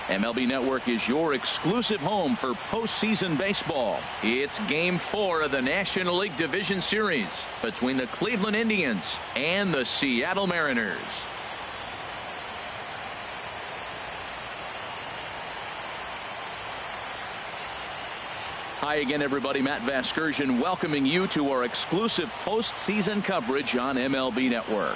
MLB Network is your exclusive home for postseason baseball. It's Game 4 of the National League Division Series between the Cleveland Indians and the Seattle Mariners. Hi again, everybody. Matt Vasgersian welcoming you to our exclusive postseason coverage on MLB Network.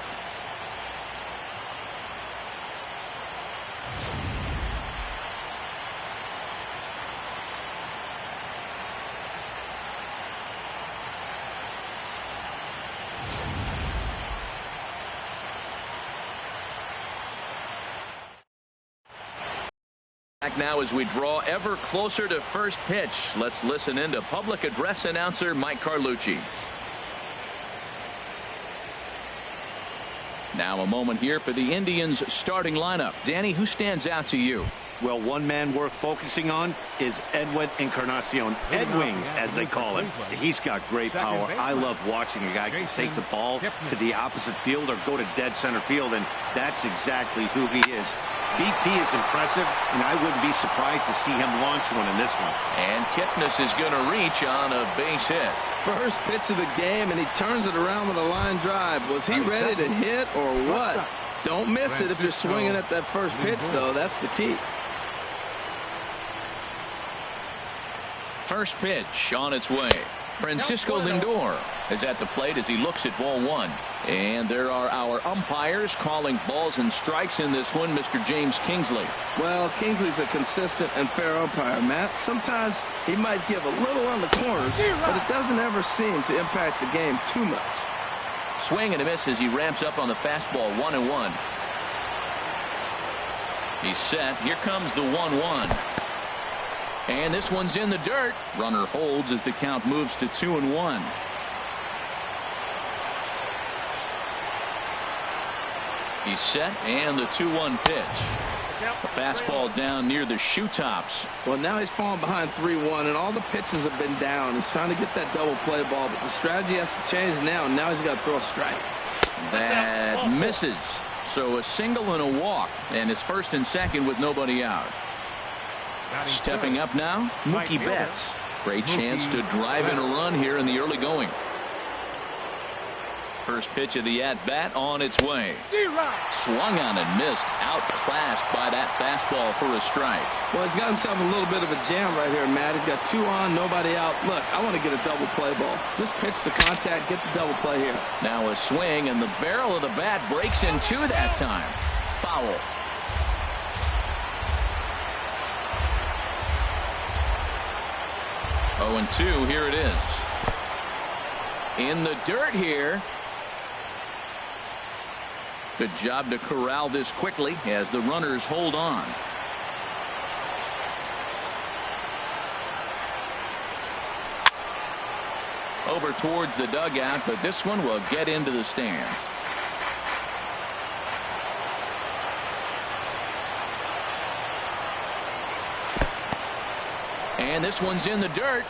Back now as we draw ever closer to first pitch. Let's listen in to public address announcer Mike Carlucci. Now a moment here for the Indians starting lineup. Danny, who stands out to you? Well, one man worth focusing on is Edwin Encarnacion. Edwin, as they call him. He's got great power. I love watching a guy take the ball to the opposite field or go to dead center field, and that's exactly who he is. BP is impressive, and I wouldn't be surprised to see him launch one in this one. And Kipnis is going to reach on a base hit. First pitch of the game, and he turns it around with a line drive. Was he ready to hit or what? Don't miss it if you're swinging at that first pitch, though. That's the key. First pitch on its way. Francisco Lindor is at the plate as he looks at ball one. And there are our umpires calling balls and strikes in this one, Mr. James Kingsley. Well, Kingsley's a consistent and fair umpire, Matt. Sometimes he might give a little on the corners, but it doesn't ever seem to impact the game too much. Swing and a miss as he ramps up on the fastball, 1-1. He's set. Here comes the 1-1. And this one's in the dirt. Runner holds as the count moves to 2-1. He's set, and the 2-1 pitch. The fastball down near the shoe tops. Well, now he's falling behind 3-1, and all the pitches have been down. He's trying to get that double play ball, but the strategy has to change now, and now he's got to throw a strike. That misses. So a single and a walk, and it's first and second with nobody out. Stepping up now, Mookie Betts. Great chance to drive in a run here in the early going. First pitch of the at-bat on its way. Swung on and missed. Outclassed by that fastball for a strike. Well, he's got himself a little bit of a jam right here, Matt. He's got 2 on, nobody out. Look, I want to get a double play ball. Just pitch the contact, get the double play here. Now a swing, and the barrel of the bat breaks in two that time. Foul. Oh, and 2, here it is. In the dirt here. Good job to corral this quickly as the runners hold on. Over towards the dugout, but this one will get into the stands. And this one's in the dirt.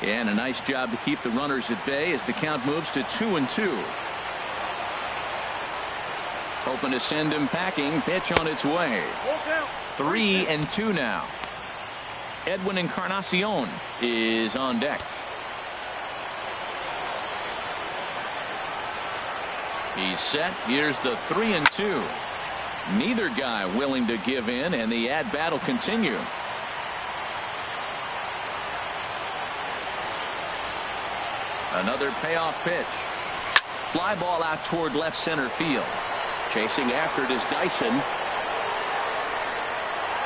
And a nice job to keep the runners at bay as the count moves to 2-2. Hoping to send him packing. Pitch on its way. 3-2 now. Edwin Encarnacion is on deck. He's set. Here's the 3-2. Neither guy willing to give in, and the at-bat will continue. Another payoff pitch. Fly ball out toward left center field. Chasing after it is Dyson.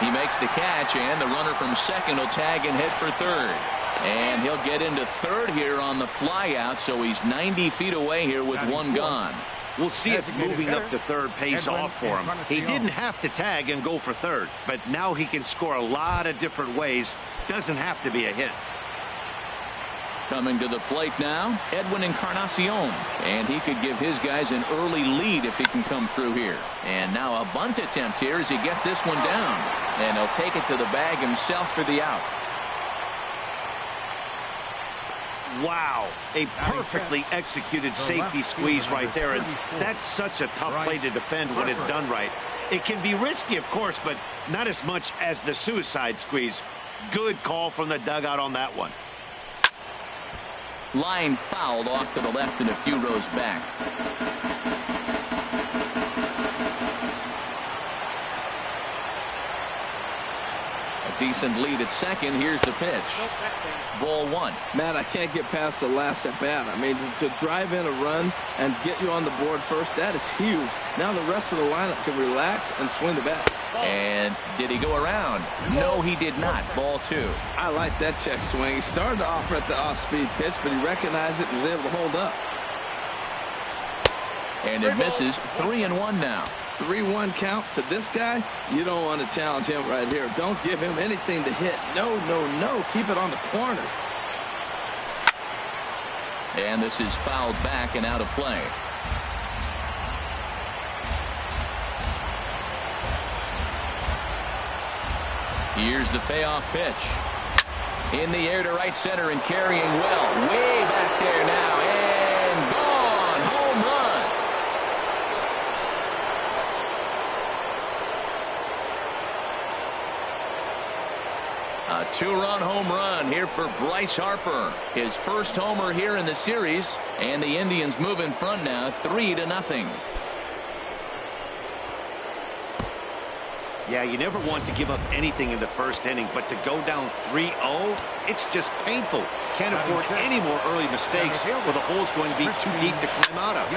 He makes the catch, and the runner from second will tag and head for third. And he'll get into third here on the fly out, so he's 90 feet away here with one gone. We'll see if moving up to third pays off for him. He didn't have to tag and go for third, but now he can score a lot of different ways. Doesn't have to be a hit. Coming to the plate now, Edwin Encarnacion. And he could give his guys an early lead if he can come through here. And now a bunt attempt here as he gets this one down. And he'll take it to the bag himself for the out. Wow, a perfectly executed safety squeeze right there, and that's such a tough play to defend when it's done right. It can be risky, of course, but not as much as the suicide squeeze. Good call from the dugout on that one. Line fouled off to the left and a few rows back. A decent lead at second. Here's the pitch. Ball one. Matt, I can't get past the last at bat. I mean, to drive in a run and get you on the board first, that is huge. Now the rest of the lineup can relax and swing the bat. And did he go around? No, he did not. Ball two. I like that check swing. He started to offer at the off-speed pitch, but he recognized it and was able to hold up. And it misses. 3-1 now. 3-1 count to this guy. You don't want to challenge him right here. Don't give him anything to hit. No, no, no. Keep it on the corner. And this is fouled back and out of play. Here's the payoff pitch. In the air to right center and carrying well. Way back there now. And gone. Home run. A two-run home run here for Bryce Harper. His first homer here in the series. And the Indians move in front now 3-0. Yeah, you never want to give up anything in the first inning, but to go down 3-0, it's just painful. Can't afford any more early mistakes, or the hole's going to be too deep to climb out of.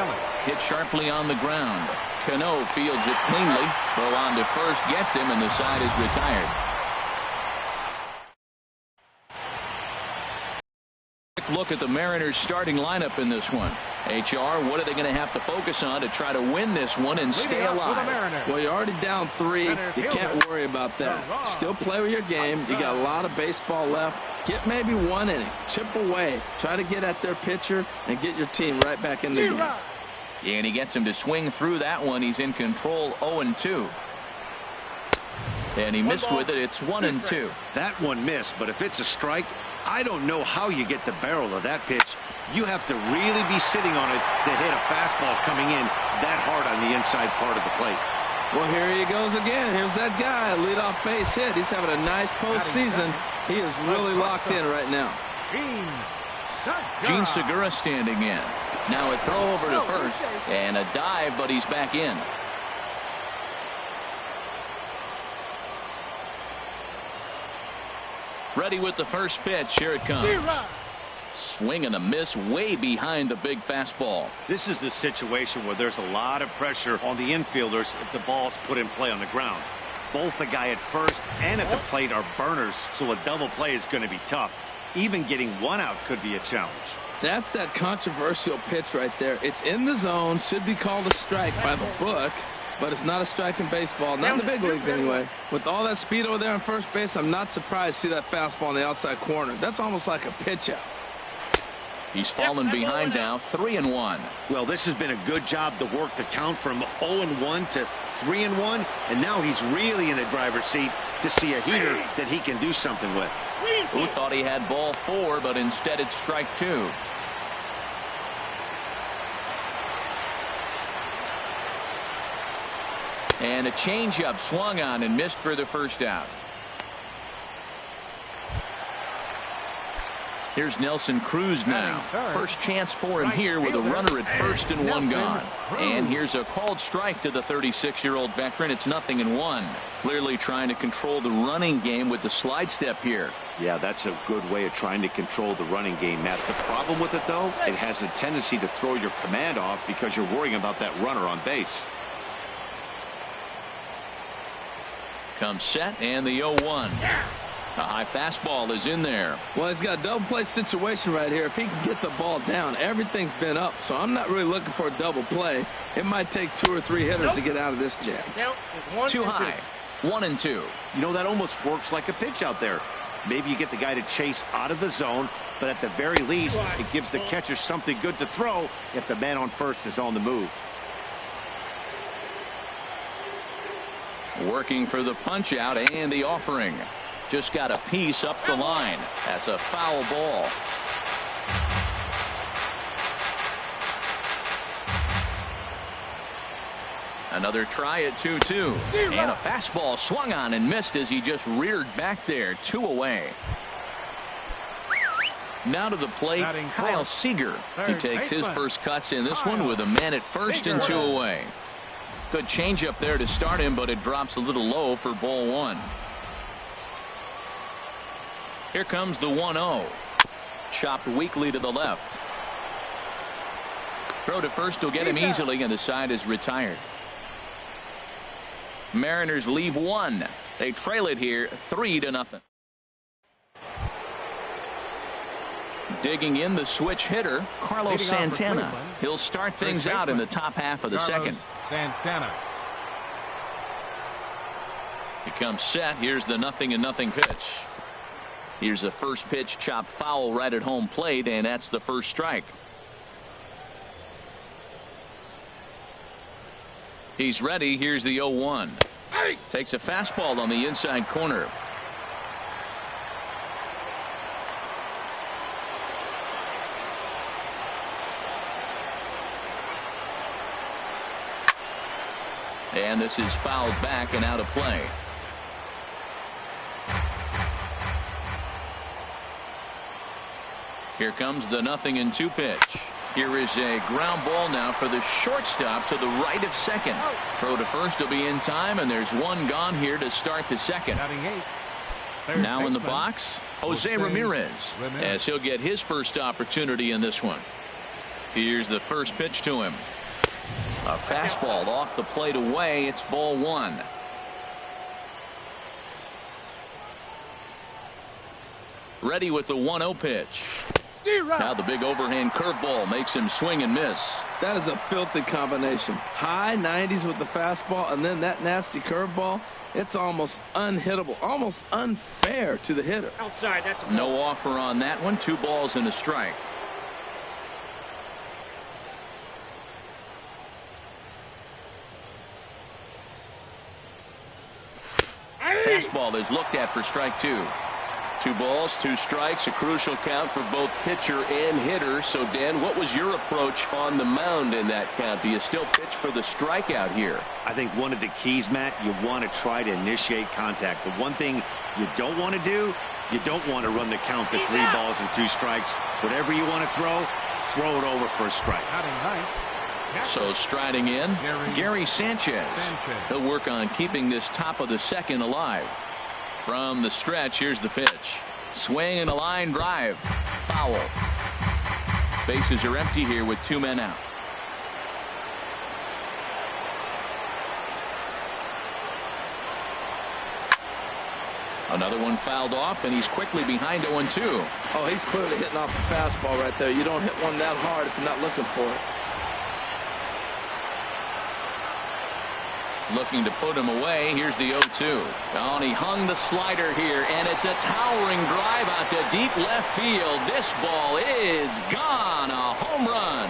Hit sharply on the ground. Cano fields it cleanly. Throw on to first gets him, and the side is retired. Quick look at the Mariners starting lineup in this one. HR, what are they going to have to focus on to try to win this one and stay alive? Well, you're already down 3. You can't worry about that. Still play with your game. You got a lot of baseball left. Get maybe 1 inning. Chip away. Try to get at their pitcher and get your team right back in the game. And he gets him to swing through that one. He's in control 0-2. And he missed with it. It's 1-2. That one missed, but if it's a strike, I don't know how you get the barrel of that pitch. You have to really be sitting on it to hit a fastball coming in that hard on the inside part of the plate. Well, here he goes again. Here's that guy, leadoff base hit. He's having a nice postseason. He is really locked in right now. Gene Segura standing in. Now a throw over to first and a dive, but he's back in. Ready with the first pitch. Here it comes. Swing and a miss way behind the big fastball. This is the situation where there's a lot of pressure on the infielders if the ball's put in play on the ground. Both the guy at first and at the plate are burners, so a double play is going to be tough. Even getting one out could be a challenge. That's that controversial pitch right there. It's in the zone, should be called a strike by the book, but it's not a strike in baseball, not in the big leagues anyway. With all that speed over there on first base, I'm not surprised to see that fastball on the outside corner. That's almost like a pitch out. He's fallen behind now, 3-1. Well, this has been a good job to work the count from 0-1 to 3-1, and now he's really in the driver's seat to see a heater that he can do something with. Who thought he had ball 4, but instead it's strike 2. And a changeup swung on and missed for the first out. Here's Nelson Cruz now. First chance for him here with a runner at first and 1 gone. And here's a called strike to the 36-year-old veteran. It's 0-1. Clearly trying to control the running game with the slide step here. Yeah, that's a good way of trying to control the running game, Matt. The problem with it, though, it has a tendency to throw your command off because you're worrying about that runner on base. Comes set and the 0-1. A high fastball is in there. Well, he's got a double play situation right here. If he can get the ball down, everything's been up. So I'm not really looking for a double play. It might take 2 or 3 hitters to get out of this jam. Too high. 1-2. You know, that almost works like a pitch out there. Maybe you get the guy to chase out of the zone, but at the very least, it gives the catcher something good to throw if the man on first is on the move. Working for the punch out and the offering. Just got a piece up the line. That's a foul ball. Another try at 2-2. And a fastball swung on and missed as he just reared back there. 2 away. Now to the plate, Kyle Seager. He takes his first cuts in this one with a man at first and 2 away. Good changeup there to start him, but it drops a little low for ball 1. Here comes the 1-0. Chopped weakly to the left. Throw to first will get him easily, and the side is retired. Mariners leave 1. They trail it here 3-0. Digging in the switch hitter, Carlos Santana. He'll start things out in the top half of the second. Santana. He comes set. Here's the 0-0 pitch. Here's a first pitch chopped foul right at home plate, and that's the first strike. He's ready. Here's the 0-1. Takes a fastball on the inside corner. And this is fouled back and out of play. Here comes the 0-2 pitch. Here is a ground ball now for the shortstop to the right of second. Throw to first will be in time, and there's one gone here to start the second. Now in the box, Jose Ramirez, as he'll get his first opportunity in this one. Here's the first pitch to him. A fastball off the plate away. It's ball 1. Ready with the 1-0 pitch. Now the big overhand curveball makes him swing and miss. That is a filthy combination. High 90s with the fastball, and then that nasty curveball. It's almost unhittable, almost unfair to the hitter. Outside, that's a no offer on that one. 2 balls and a strike. Fastball is looked at for strike 2. 2 balls, 2 strikes, a crucial count for both pitcher and hitter. So, Dan, what was your approach on the mound in that count? Do you still pitch for the strikeout here? I think one of the keys, Matt, you want to try to initiate contact. The one thing you don't want to do, you don't want to run the count to 3 balls and 2 strikes. Whatever you want to throw it over for a strike. So striding in, Gary Sanchez. He'll work on keeping this top of the second alive. From the stretch, here's the pitch. Swing and a line drive. Foul. Bases are empty here with 2 men out. Another one fouled off, and he's quickly behind 0-2. Oh, he's clearly hitting off the fastball right there. You don't hit one that hard if you're not looking for it. Looking to put him away. Here's the 0-2. Oh, and he hung the slider here, and it's a towering drive out to deep left field. This ball is gone. A home run.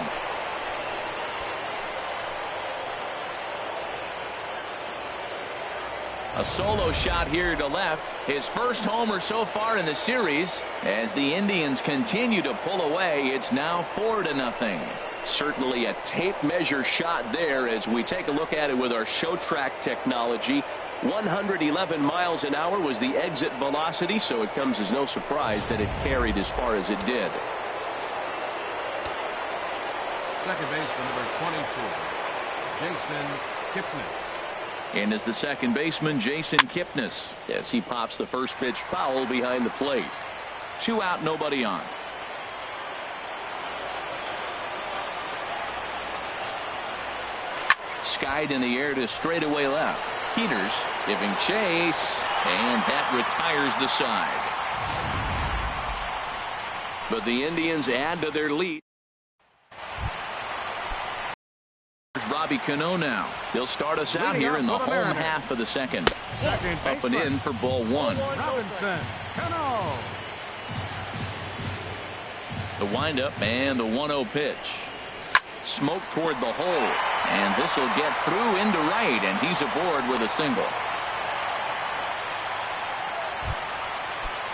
A solo shot here to left. His first homer so far in the series. As the Indians continue to pull away, it's now 4-0. Certainly a tape measure shot there as we take a look at it with our show track technology. 111 miles an hour was the exit velocity, so it comes as no surprise that it carried as far as it did. Second baseman number 22, Jason Kipnis. And as the second baseman, Jason Kipnis, as he pops the first pitch foul behind the plate. 2 out, nobody on. Skied in the air to straightaway left. Peters giving chase, and that retires the side. But the Indians add to their lead. Here's Robbie Cano now. He'll start us out here in the home half of the second. Up and in for ball 1. Robinson Cano. The windup and the 1-0 pitch. Smoke toward the hole, and this will get through into right, and he's aboard with a single.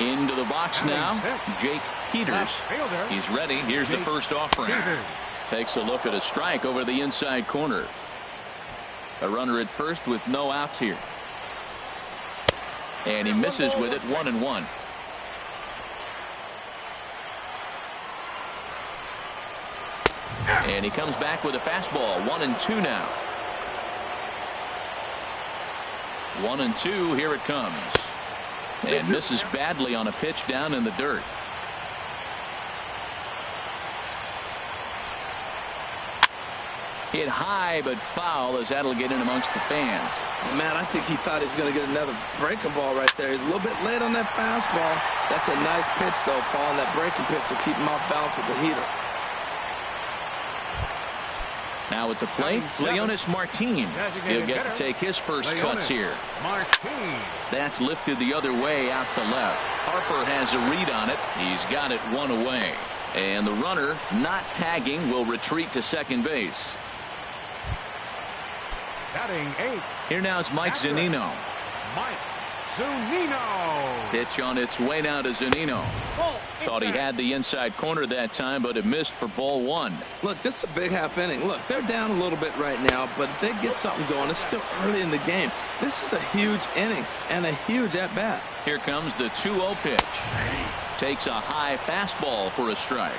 Into the box now, Jake Peters. He's ready. Here's the first offering. Takes a look at a strike over the inside corner. A runner at first with no outs here. And he misses with it, 1-1. And he comes back with a fastball, 1-2 now. 1-2, here it comes. And misses badly on a pitch down in the dirt. Hit high but foul as that'll get in amongst the fans. Man, I think he thought he was going to get another breaking ball right there. He's a little bit late on that fastball. That's a nice pitch, though, following that breaking pitch to keep him off balance with the heater. Now at the plate, Leonis Martin. He'll get to take his first cuts here. That's lifted the other way out to left. Harper has a read on it. He's got it one away. And the runner, not tagging, will retreat to second base. Batting 8. Here now is Mike Zunino. Mike Zunino. Pitch on its way now to Zunino. Thought he had the inside corner that time, but it missed for ball 1. Look, this is a big half inning. Look, they're down a little bit right now, but if they get something going, it's still early in the game. This is a huge inning and a huge at-bat. Here comes the 2-0 pitch. Takes a high fastball for a strike.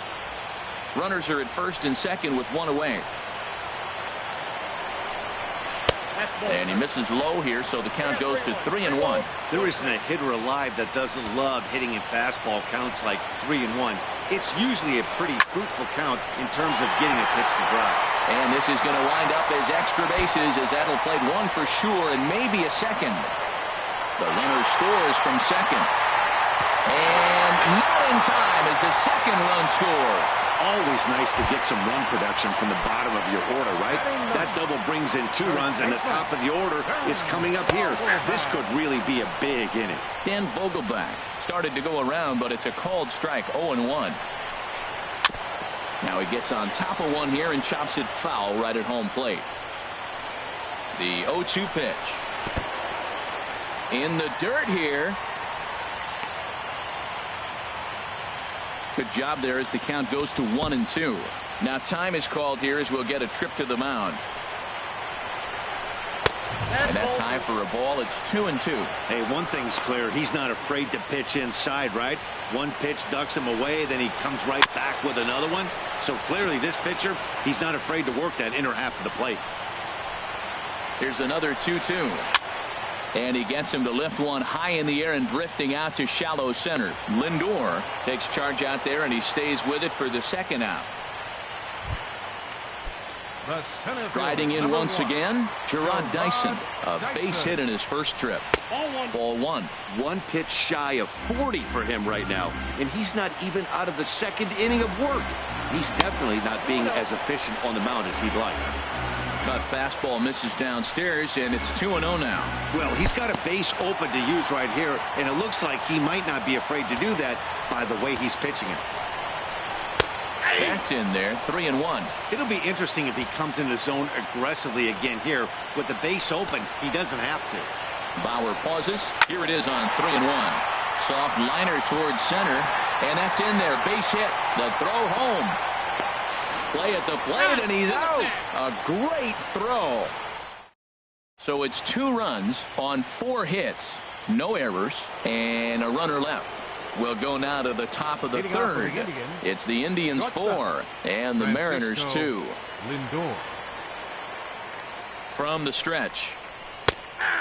Runners are at first and second with one away. And he misses low here, so the count goes to 3-1. There isn't a hitter alive that doesn't love hitting in fastball counts like 3-1. It's usually a pretty fruitful count in terms of getting a pitch to drive. And this is going to wind up as extra bases, as that'll play one for sure and maybe a second. The runner scores from second. And not in time as the second run scores. Always nice to get some run production from the bottom of your order, right? That double brings in 2 runs, and the top of the order is coming up here. This could really be a big inning. Dan Vogelbach started to go around, but it's a called strike, 0-1. Now he gets on top of one here and chops it foul right at home plate. The 0-2 pitch. In the dirt here. Good job there as the count goes to 1-2. Now time is called here as we'll get a trip to the mound. And that's high for a ball. It's 2-2. Hey, one thing's clear. He's not afraid to pitch inside, right? One pitch ducks him away, then he comes right back with another one. So clearly this pitcher, he's not afraid to work that inner half of the plate. Here's another 2-2. And he gets him to lift one high in the air and drifting out to shallow center. Lindor takes charge out there, and he stays with it for the second out. Striding in once again, Gerard Dyson. A base hit in his first trip. Ball 1. One pitch shy of 40 for him right now, and he's not even out of the second inning of work. He's definitely not being as efficient on the mound as he'd like. But fastball misses downstairs, and it's 2-0 now. Well, he's got a base open to use right here, and it looks like he might not be afraid to do that by the way he's pitching it. That's in there, 3-1. It'll be interesting if he comes in the zone aggressively again here. With the base open, he doesn't have to. Bauer pauses. Here it is on 3-1. Soft liner towards center, and that's in there. Base hit. The throw home. Play at the plate, and he's out. A great throw. So it's 2 runs on 4 hits, no errors, and a runner left. We'll go now to the top of the third. It's the Indians 4 and the Mariners 2. Lindor. From the stretch.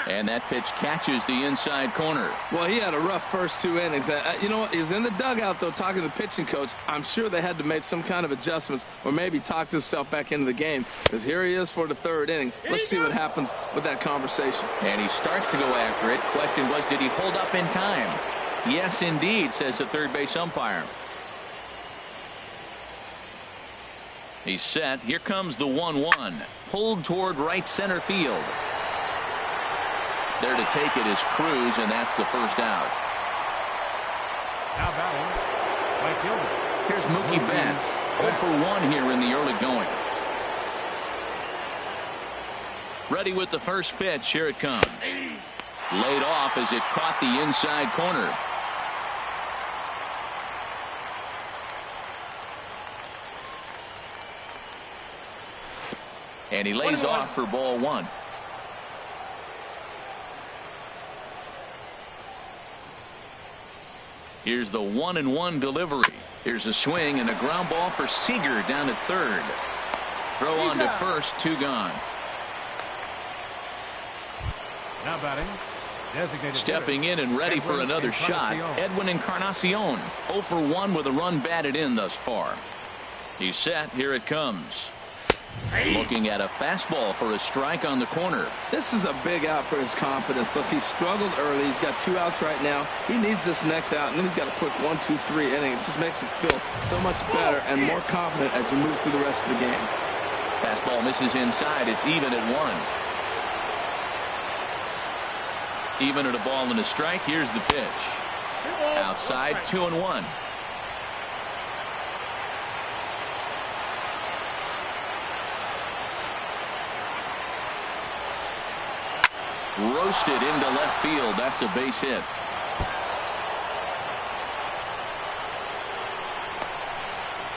And that pitch catches the inside corner. Well, he had a rough first 2 innings. You know what? He was in the dugout, though, talking to the pitching coach. I'm sure they had to make some kind of adjustments or maybe talked himself back into the game, because here he is for the 3rd inning. Let's see what happens with that conversation. And he starts to go after it. Question was, did he hold up in time? Yes, indeed, says the third base umpire. He's set. Here comes the 1-1. Pulled toward right center field. There to take it is Cruz, and that's the first out. Now batting, right fielder. Here's Mookie Betts. 0 for 1 here in the early going. Ready with the first pitch. Here it comes. Laid off as it caught the inside corner. And he lays off for ball 1. Here's the 1-1 delivery. Here's a swing and a ground ball for Seager down at third. Throw on to first, 2 gone. Now batting. Designated Stepping in and ready for another shot, Edwin Encarnacion. 0 for 1 with a run batted in thus far. He's set. Here it comes. Looking at a fastball for a strike on the corner. This is a big out for his confidence. Look, he struggled early. He's got 2 outs right now. He needs this next out, and then he's got a quick 1, 2, 3 inning. It just makes him feel so much better and more confident as you move through the rest of the game. Fastball misses inside. It's even at 1. Even at a ball and a strike. Here's the pitch. Outside, 2-1. Roasted into left field. That's a base hit.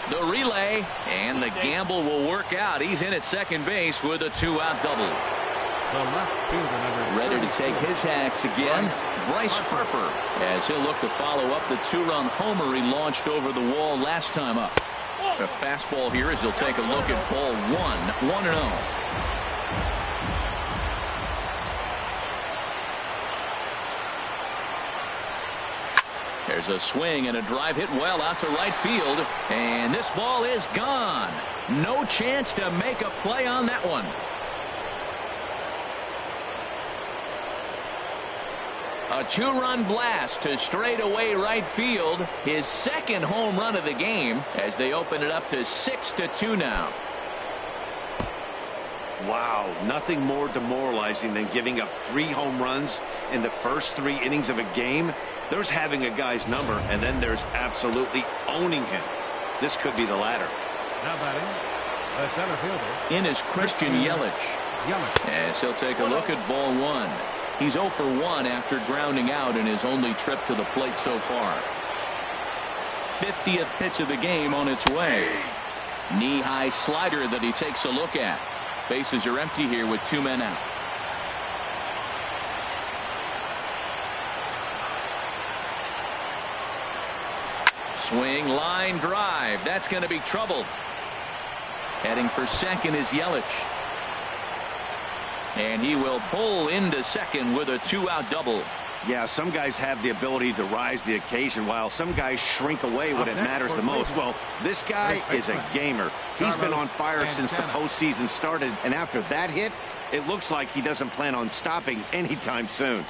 The relay, and the gamble will work out. He's in at second base with a 2-out double. The left fielder number Ready to take his hacks again, Bryce Harper, as he'll look to follow up the 2-run homer he launched over the wall last time up. A fastball here as he'll take a look at ball 1, 1-0. There's a swing and a drive hit well out to right field, and this ball is gone. No chance to make a play on that one. A 2-run blast to straightaway right field, his second home run of the game, as they open it up to 6-2 now. Wow, nothing more demoralizing than giving up 3 home runs in the first 3 innings of a game. There's having a guy's number, and then there's absolutely owning him. This could be the latter. now batting. The center fielder. In is Christian Yelich. As he'll take a look at ball 1. He's 0 for 1 after grounding out in his only trip to the plate so far. 50th pitch of the game on its way. Knee-high slider that he takes a look at. Bases are empty here with 2 men out. Swing, line drive. That's going to be trouble. Heading for second is Yelich. And he will pull into second with a 2-out double. Yeah, some guys have the ability to rise to the occasion while some guys shrink away when it matters the most. Well, this guy is a gamer. He's been on fire since the postseason started, and after that hit, it looks like he doesn't plan on stopping anytime soon.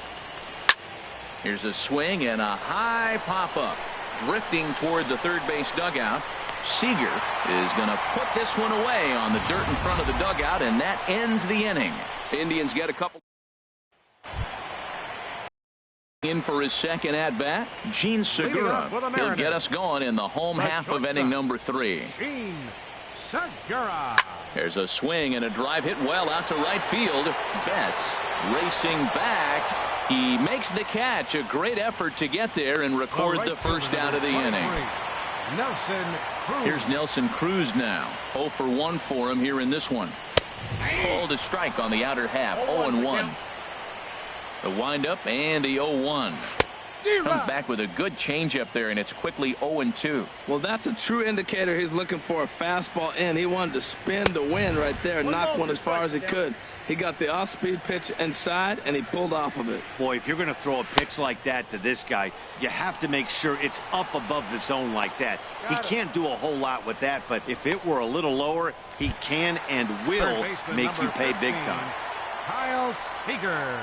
Here's a swing and a high pop-up. Drifting toward the third base dugout. Seager is going to put this one away on the dirt in front of the dugout, and that ends the inning. Indians get a couple. In for his second at-bat, Gene Segura. He'll get us going in the home half of inning number 3. Gene Segura. There's a swing and a drive hit well out to right field. Betts racing back. He makes the catch. A great effort to get there and record the first out of the inning. Nelson Cruz. Here's Nelson Cruz now. 0 for 1 for him here in this one. Called a strike on the outer half. 0-1. The windup and the 0-1. Comes back with a good changeup there, and it's quickly 0-2. Well, that's a true indicator he's looking for a fastball in. He wanted to spin the wind right there, knock one as far as he could. He got the off-speed pitch inside, and he pulled off of it. Boy, if you're going to throw a pitch like that to this guy, you have to make sure it's up above the zone like that. He can't do a whole lot with that, but if it were a little lower, he can and will make you pay big time. Kyle Seager.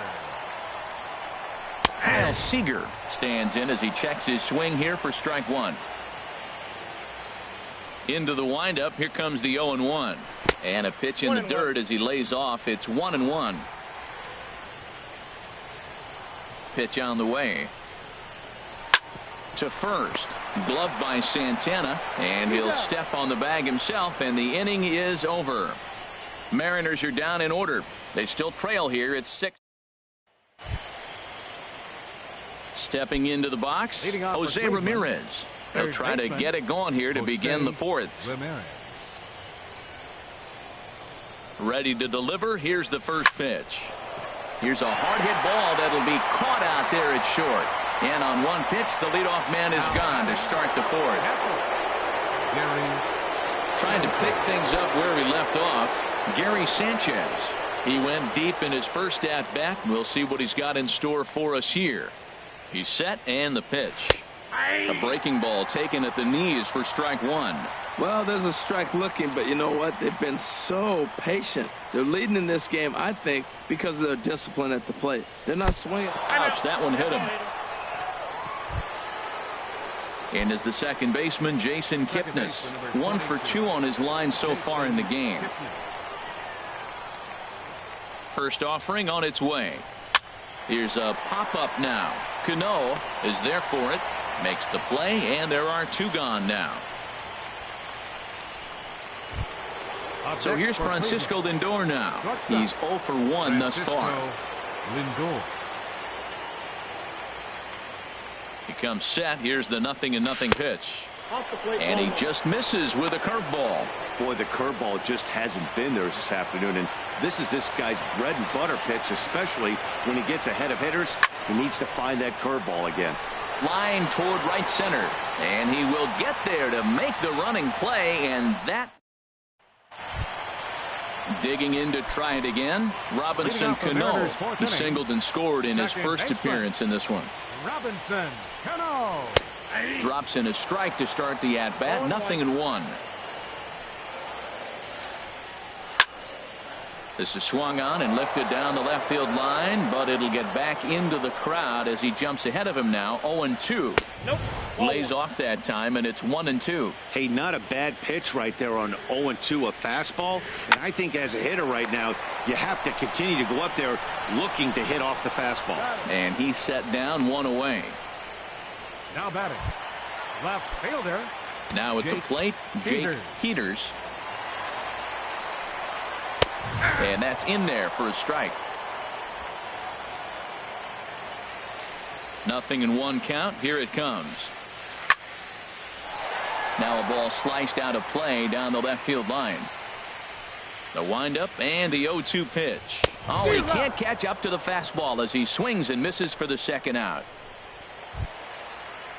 Kyle Seager stands in as he checks his swing here for strike 1. Into the windup. Here comes the 0-1. And a pitch in the dirt as he lays off. It's 1-1. Pitch on the way. To first. Gloved by Santana. And he'll step on the bag himself. And the inning is over. Mariners are down in order. They still trail here. It's 6. Stepping into the box, Jose Ramirez. They'll try to get it going here to begin the 4th. Ready to deliver. Here's the first pitch. Here's a hard hit ball that'll be caught out there at short. And on one pitch, the leadoff man is gone to start the fourth. Trying to pick things up where he left off, Gary Sanchez. He went deep in his first at-bat. We'll see what he's got in store for us here. He's set, and the pitch. A breaking ball taken at the knees for strike one. Well, there's a strike looking, but you know what? They've been so patient. They're leading in this game, I think, because of their discipline at the plate. They're not swinging. Ouch, that one hit him. And is the second baseman, Jason Kipnis. 1 for 2 on his line so far in the game. First offering on its way. Here's a pop-up now. Cano is there for it. Makes the play, and there are 2 gone now. So here's Francisco Lindor now. He's 0 for 1 thus far. He comes set. Here's the 0-0 pitch. And he just misses with a curveball. Boy, the curveball just hasn't been there this afternoon, and this is this guy's bread and butter pitch, especially when he gets ahead of hitters. He needs to find that curveball again. Line toward right center, and he will get there to make the running play, and that. Digging in to try it again, Robinson Cano. He singled and scored in his first appearance in this one. Robinson Cano drops in a strike to start the at-bat. 0-1. This is swung on and lifted down the left field line, but it'll get back into the crowd as he jumps ahead of him now. 0-2. Nope. Lays off that time, and it's 1-2. Hey, not a bad pitch right there on 0-2, a fastball. And I think as a hitter right now, you have to continue to go up there looking to hit off the fastball. And he's set down, 1 away. now batting. Left fielder. Now at the plate, Jake Peters. And that's in there for a strike. 0-1 count. Here it comes. Now a ball sliced out of play down the left field line. The windup and the 0-2 pitch. Oh, he can't catch up to the fastball as he swings and misses for the second out.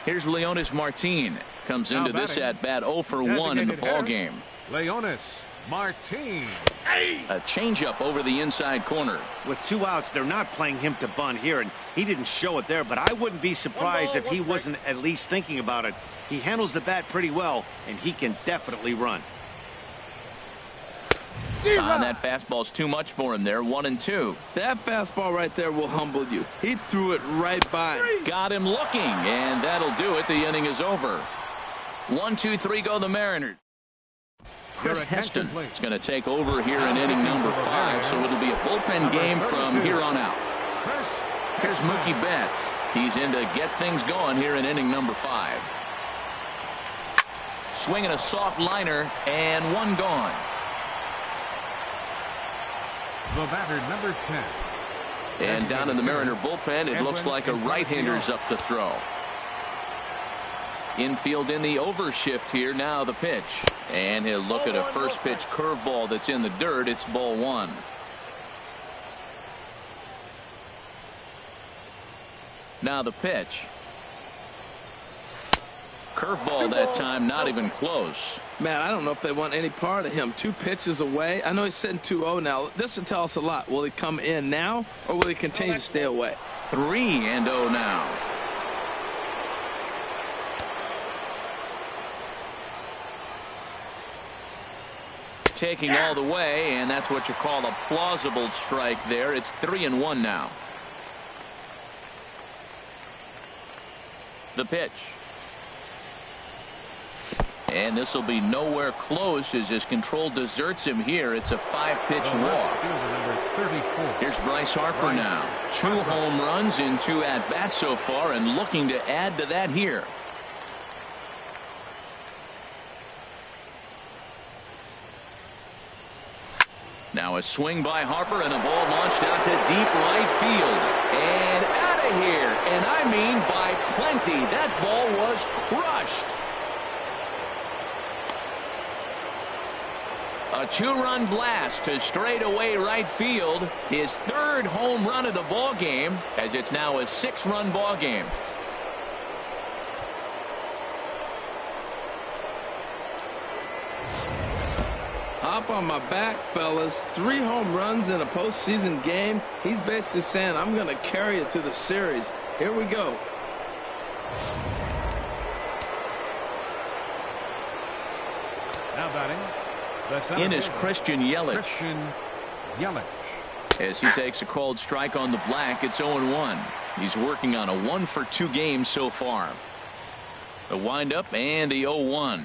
Here's Leonis Martin. Comes into this at bat 0 for 1 in the ball game. Leonis Martin. A changeup over the inside corner. With 2 outs, they're not playing him to bunt here, and he didn't show it there, but I wouldn't be surprised if he wasn't at least thinking about it. He handles the bat pretty well, and he can definitely run. That fastball's too much for him there. 1-2. That fastball right there will humble you. He threw it right by him. Got him looking, and that'll do it. The inning is over. 1, 2, 3 go the Mariners. Chris Heston is going to take over here in inning number 5, so it'll be a bullpen game from here on out. Here's Mookie Betts. He's in to get things going here in inning number 5. Swinging a soft liner, and 1 gone. The batter, number 10. And down in the Mariner bullpen, it looks like a right-hander's up to throw. Infield in the overshift here. Now the pitch. And he'll look at a first pitch curveball that's in the dirt. It's ball 1. Now the pitch. Curveball that time, not even close. Man, I don't know if they want any part of him. 2 pitches away. I know he's sitting 2-0 now. This will tell us a lot. Will he come in now, or will he continue to stay away? 3-0 now. Taking all the way, and that's what you call a plausible strike there. It's 3-1 now. The pitch. And this will be nowhere close as his control deserts him here. It's a 5-pitch walk. Here's Bryce Harper now. 2 home runs in 2 at-bats so far, and looking to add to that here. Now a swing by Harper and a ball launched out to deep right field. And out of here. And I mean by plenty. That ball was crushed. A 2-run blast to straightaway right field. His 3rd home run of the ball game, as it's now a 6-run ball game. Hop on my back, fellas. 3 home runs in a postseason game. He's basically saying, I'm going to carry it to the series. Here we go. Now batting. In is Christian Yelich. As he takes a called strike on the black, it's 0-1. He's working on a 1-for-2 game so far. The windup and the 0-1.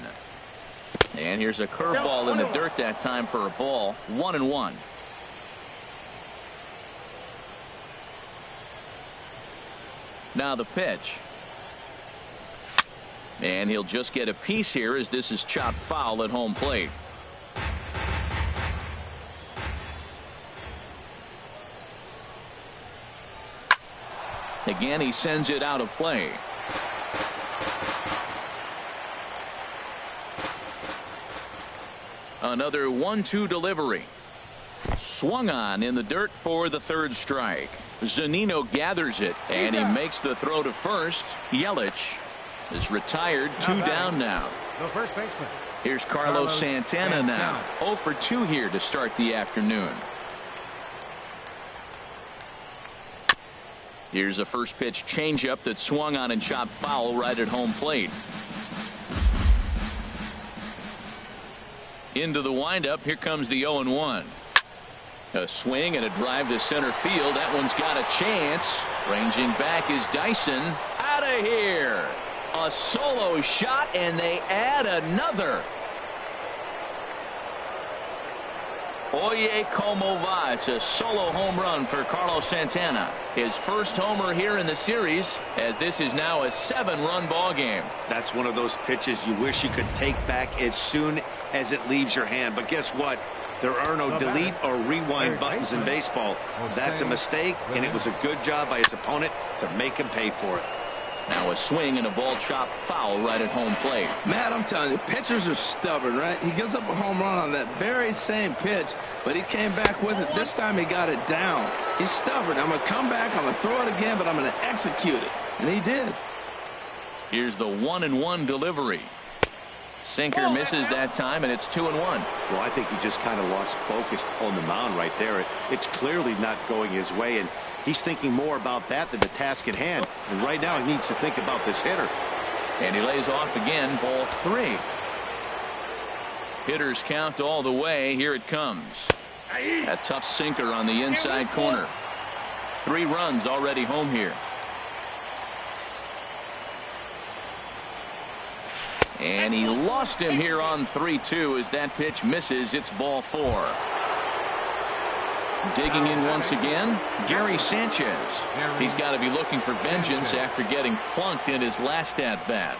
And here's a curveball in the dirt that time for a ball. 1-1. Now the pitch. And he'll just get a piece here as this is chopped foul at home plate. Again, he sends it out of play. Another 1-2 delivery. Swung on in the dirt for the 3rd strike. Zunino gathers it, and he makes the throw to first. Yelich is retired. 2 down now. The first baseman. Here's Carlos Santana now. 0 for 2 here to start the afternoon. Here's a first pitch changeup that swung on and chopped foul right at home plate. Into the windup. Here comes the 0-1. A swing and a drive to center field. That one's got a chance. Ranging back is Dyson. Out of here. A solo shot, and they add another. Oye como va. It's a solo home run for Carlos Santana. His first homer here in the series, as this is now a 7-run ball game. That's one of those pitches you wish you could take back as soon as it leaves your hand. But guess what? There are no delete or rewind buttons in baseball. That's a mistake, and it was a good job by his opponent to make him pay for it. Now a swing and a ball chopped foul right at home plate. Matt, I'm telling you, pitchers are stubborn, right? He gives up a home run on that very same pitch, but he came back with it. This time he got it down. He's stubborn. I'm going to come back, I'm going to throw it again, but I'm going to execute it. And he did. Here's the 1-1 delivery. Sinker misses that time, and it's 2-1. Well, I think he just kind of lost focus on the mound right there. It's clearly not going his way, and he's thinking more about that than the task at hand. And right now he needs to think about this hitter. And he lays off again. Ball 3. Hitters count all the way. Here it comes. A tough sinker on the inside corner. 3 runs already home here. And he lost him here on 3-2 as that pitch misses. It's ball 4. Digging in once again, Gary Sanchez. He's got to be looking for vengeance after getting plunked in his last at-bat.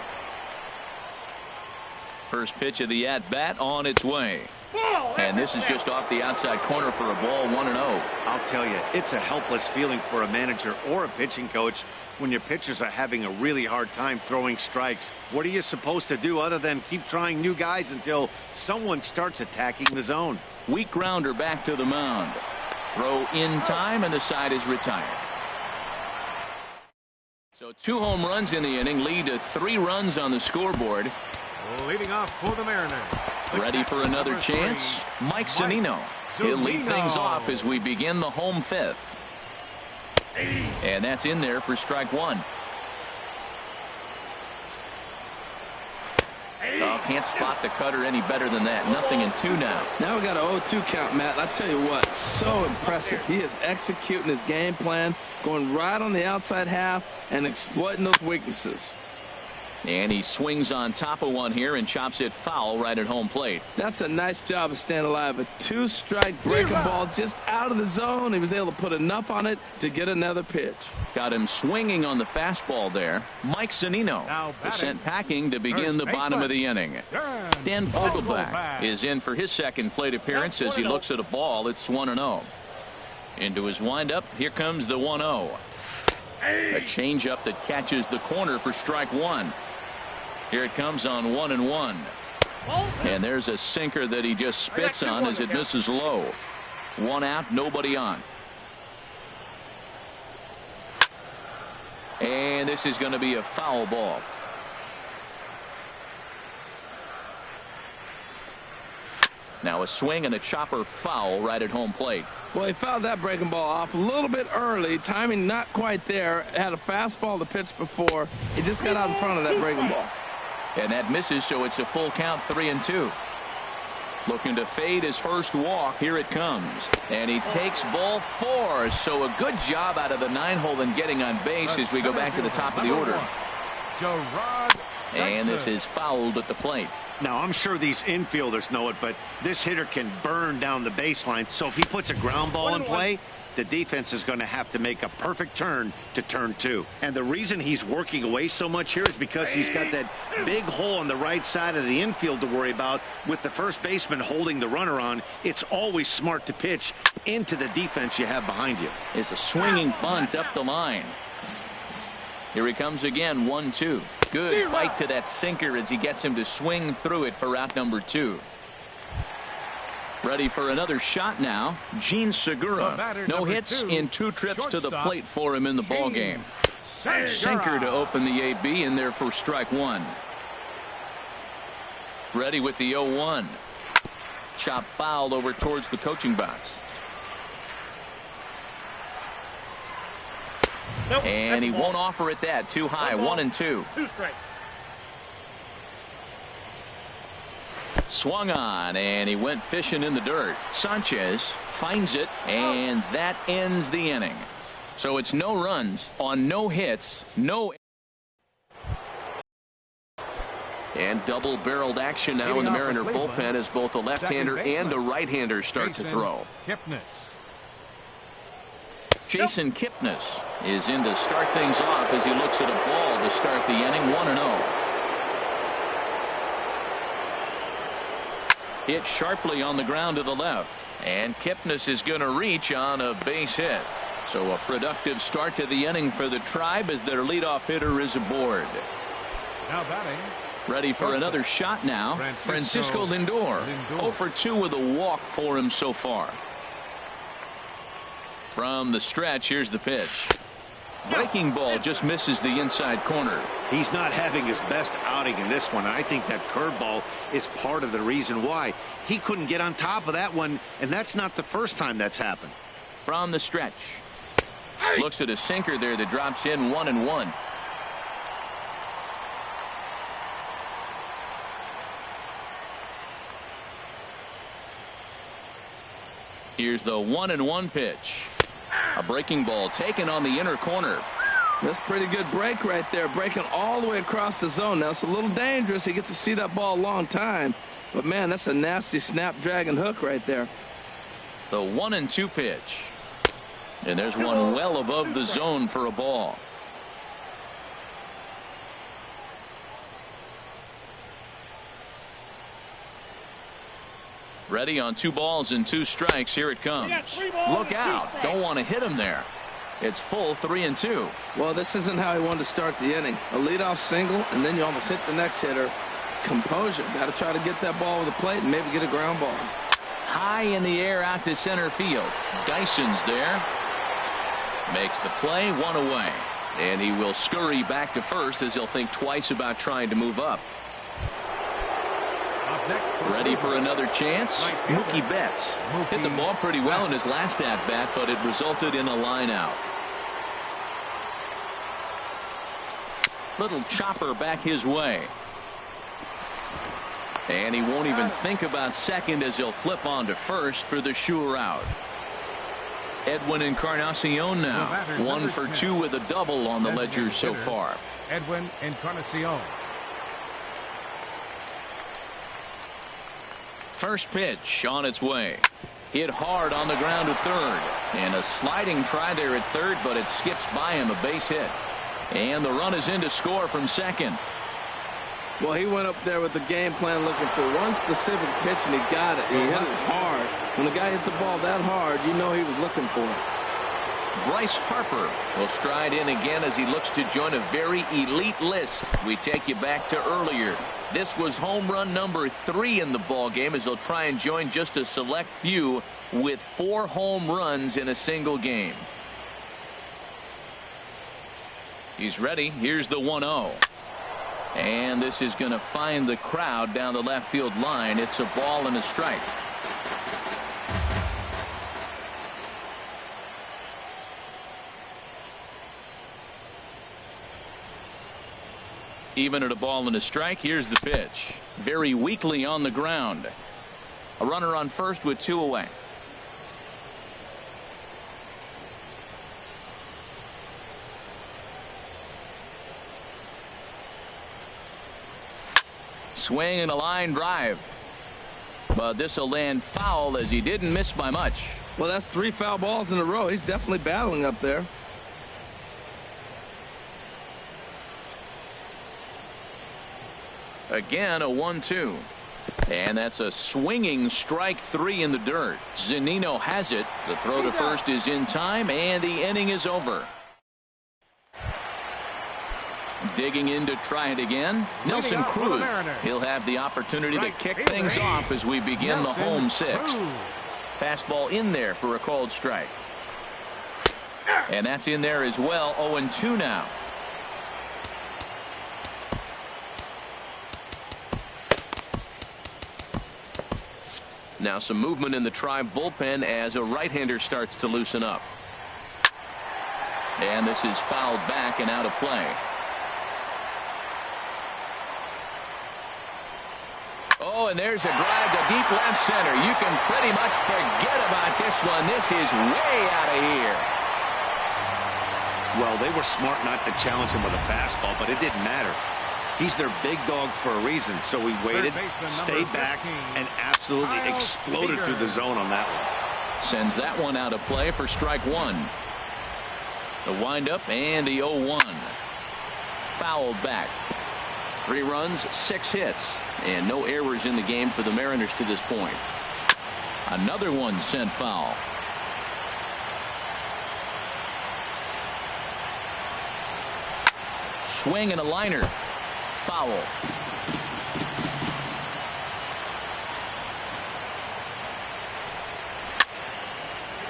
First pitch of the at-bat on its way. And this is just off the outside corner for a ball. 1-0. I'll tell you, it's a helpless feeling for a manager or a pitching coach when your pitchers are having a really hard time throwing strikes. What are you supposed to do other than keep trying new guys until someone starts attacking the zone? Weak grounder back to the mound. Throw in time, and the side is retired. So 2 home runs in the inning lead to 3 runs on the scoreboard. Leading off for the Mariners. Ready for another chance? Mike Zunino. He'll lead things off as we begin the home 5th. And that's in there for strike 1. Oh, can't spot the cutter any better than that. 0-2 now. Now we got an 0-2 count, Matt. I tell you what, so impressive. He is executing his game plan, going right on the outside half and exploiting those weaknesses. And he swings on top of one here and chops it foul right at home plate. That's a nice job of staying alive. A 2-strike breaking ball just out of the zone. He was able to put enough on it to get another pitch. Got him swinging on the fastball there. Mike Zunino is sent packing to begin the bottom of the inning. Dan Vogelbach is in for his second plate appearance as he looks at a ball. It's 1-0. Into his windup. Here comes the 1-0. A changeup that catches the corner for strike 1. Here it comes on 1-1. And there's a sinker that he just spits on as it misses low. 1 out, nobody on. And this is going to be a foul ball. Now a swing and a chopper foul right at home plate. Well, he fouled that breaking ball off a little bit early. Timing not quite there. Had a fastball to pitch before. He just got out in front of that breaking ball. And that misses, so it's a full count, 3-2. Looking to fade his first walk. Here it comes. And he takes ball 4. So a good job out of the 9-hole in getting on base as we go back to the top of the order. And this is fouled at the plate. Now, I'm sure these infielders know it, but this hitter can burn down the baseline. So if he puts a ground ball in play, the defense is going to have to make a perfect turn to turn 2. And the reason he's working away so much here is because he's got that big hole on the right side of the infield to worry about. With the first baseman holding the runner on, it's always smart to pitch into the defense you have behind you. It's a swinging bunt up the line. Here he comes again, 1-2. Good bite to that sinker as he gets him to swing through it for out number 2. Ready for another shot now. Gene Segura. No hits in 2 trips to the plate for him in the ball game. Sinker to open the AB in there for strike 1. Ready with the 0-1. Chop foul over towards the coaching box. Nope, and he won't offer it that. Too high. 1-2. 2 strikes. Swung on, and he went fishing in the dirt. Sanchez finds it, and that ends the inning. So it's no runs on no hits, no. And double-barreled action now in the Mariner bullpen as both a left-hander and a right-hander start to throw. Jason Kipnis is in to start things off as he looks at a ball to start the inning. 1-0. Hit sharply on the ground to the left, and Kipnis is going to reach on a base hit. So a productive start to the inning for the Tribe as their leadoff hitter is aboard. Now batting. Ready for another shot now. Francisco Lindor. 0 for 2 with a walk for him so far. From the stretch, here's the pitch. Breaking ball just misses the inside corner. He's not having his best outing in this one, and I think that curveball is part of the reason why. He couldn't get on top of that one, and that's not the first time that's happened. From the stretch. Looks at a sinker there that drops in 1-1. Here's the 1-1 pitch. A breaking ball taken on the inner corner. That's a pretty good break right there, breaking all the way across the zone. Now it's a little dangerous. He gets to see that ball a long time, but man, that's a nasty snapdragon hook right there. The 1-2 pitch, and there's one well above the zone for a ball. Ready on 2 balls and 2 strikes. Here it comes. Look out. Don't want to hit him there. It's full 3-2. Well, this isn't how he wanted to start the inning. A leadoff single, and then you almost hit the next hitter. Composure. Got to try to get that ball over the plate and maybe get a ground ball. High in the air out to center field. Dyson's there. Makes the play, 1 away. And he will scurry back to first as he'll think twice about trying to move up. Ready for another chance. Mookie Betts hit the ball pretty well in his last at-bat, but it resulted in a line out. Little chopper back his way. And he won't even think about second as he'll flip on to first for the sure out. Edwin Encarnacion now. 1 for 2 with a double on the ledger so far. Edwin Encarnacion. First pitch on its way. Hit hard on the ground to third. And a sliding try there at third, but it skips by him, a base hit. And the run is in to score from second. Well, he went up there with the game plan looking for one specific pitch, and he got it. He hit it hard. When the guy hits the ball that hard, you know he was looking for it. Bryce Harper will stride in again as he looks to join a very elite list. We take you back to earlier. This was home run number 3 in the ball game as he'll try and join just a select few with 4 home runs in a single game. He's ready. Here's the 1-0. And this is going to find the crowd down the left field line. It's a ball and a strike. Even at a ball and a strike, here's the pitch. Very weakly on the ground. A runner on first with 2 away. Swing and a line drive. But this will land foul as he didn't miss by much. Well, that's 3 foul balls in a row. He's definitely battling up there. Again, a 1-2. And that's a swinging strike 3 in the dirt. Zunino has it. The throw to first is in time, and the inning is over. Digging in to try it again, Nelson Cruz. He'll have the opportunity to kick things off as we begin the home 6th. Fastball in there for a called strike. And that's in there as well. 0-2 now. Now some movement in the Tribe bullpen as a right-hander starts to loosen up. And this is fouled back and out of play. Oh, and there's a drive to deep left center. You can pretty much forget about this one. This is way out of here. Well, they were smart not to challenge him with a fastball, but it didn't matter. He's their big dog for a reason, so he waited, stayed back, and absolutely exploded through the zone on that one. Sends that one out of play for strike 1. The windup and the 0-1. Fouled back. 3 runs, 6 hits, and no errors in the game for the Mariners to this point. Another one sent foul. Swing and a liner. Foul.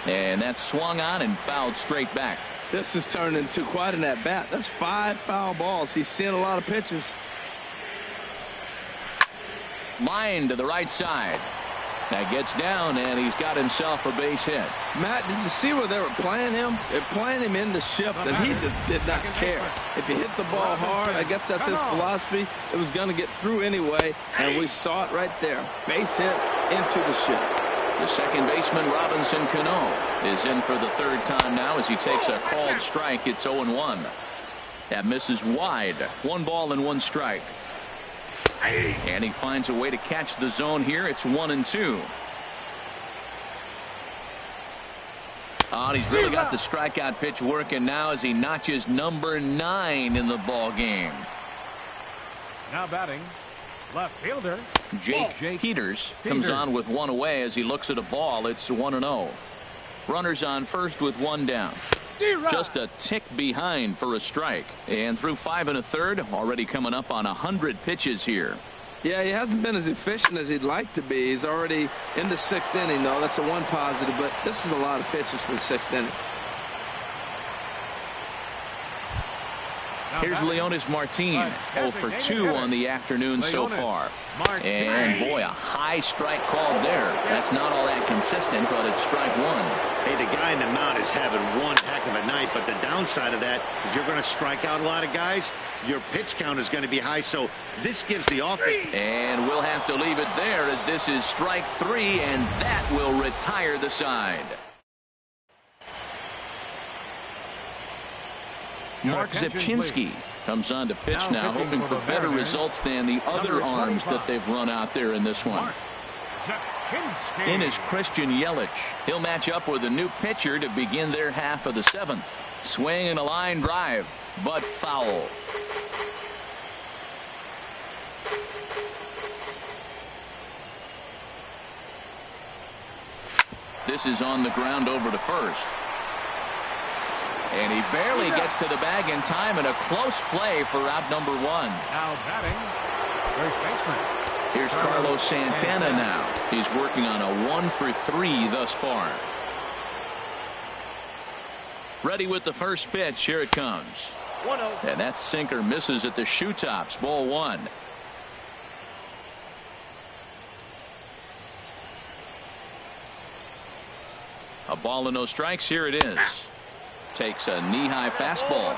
And that's swung on and fouled straight back. This has turned into quite an at-bat. That's 5 foul balls. He's seeing a lot of pitches. Line to the right side. That gets down, and he's got himself a base hit. Matt, did you see where they were playing him? They're playing him in the shift, and he just did not care. If he hit the ball hard, I guess that's his philosophy. It was going to get through anyway, and we saw it right there. Base hit into the shift. The second baseman, Robinson Cano, is in for the 3rd time now as he takes a called strike. It's 0-1. That misses wide. 1 ball and 1 strike. And he finds a way to catch the zone here. It's 1-2. Oh, and he's really got the strikeout pitch working now as he notches number 9 in the ball game. Now batting, left fielder Jake Peters comes on with 1 away as he looks at a ball. It's 1-0. Runners on first with 1 down. Just a tick behind for a strike. And through 5 1/3, already coming up on 100 pitches here. Yeah, he hasn't been as efficient as he'd like to be. He's already in the 6th inning, though. That's a 1 positive, but this is a lot of pitches for the 6th inning. Here's Leonis Martin, 0 for 2 on the afternoon so far. And boy, a high strike called there. That's not all that consistent, but it's strike 1. Hey, the guy in the mound is having one heck of a night, but the downside of that, if you're going to strike out a lot of guys, your pitch count is going to be high, so this gives the offense. And we'll have to leave it there as this is strike 3, and that will retire the side. Mark Zipchinski comes on to pitch now, hoping for better results than the other arms that they've run out there in this one. In is Christian Yelich. He'll match up with a new pitcher to begin their half of the 7th. Swing and a line drive, but foul. This is on the ground over to first. And he barely gets to the bag in time, and a close play for out number 1. Now batting, first baseman. Here's Carlos Santana now. He's working on a 1 for 3 thus far. Ready with the first pitch. Here it comes. 1-0. And that sinker misses at the shoe tops. Ball 1. A ball and no strikes. Here it is. Takes a knee-high fastball.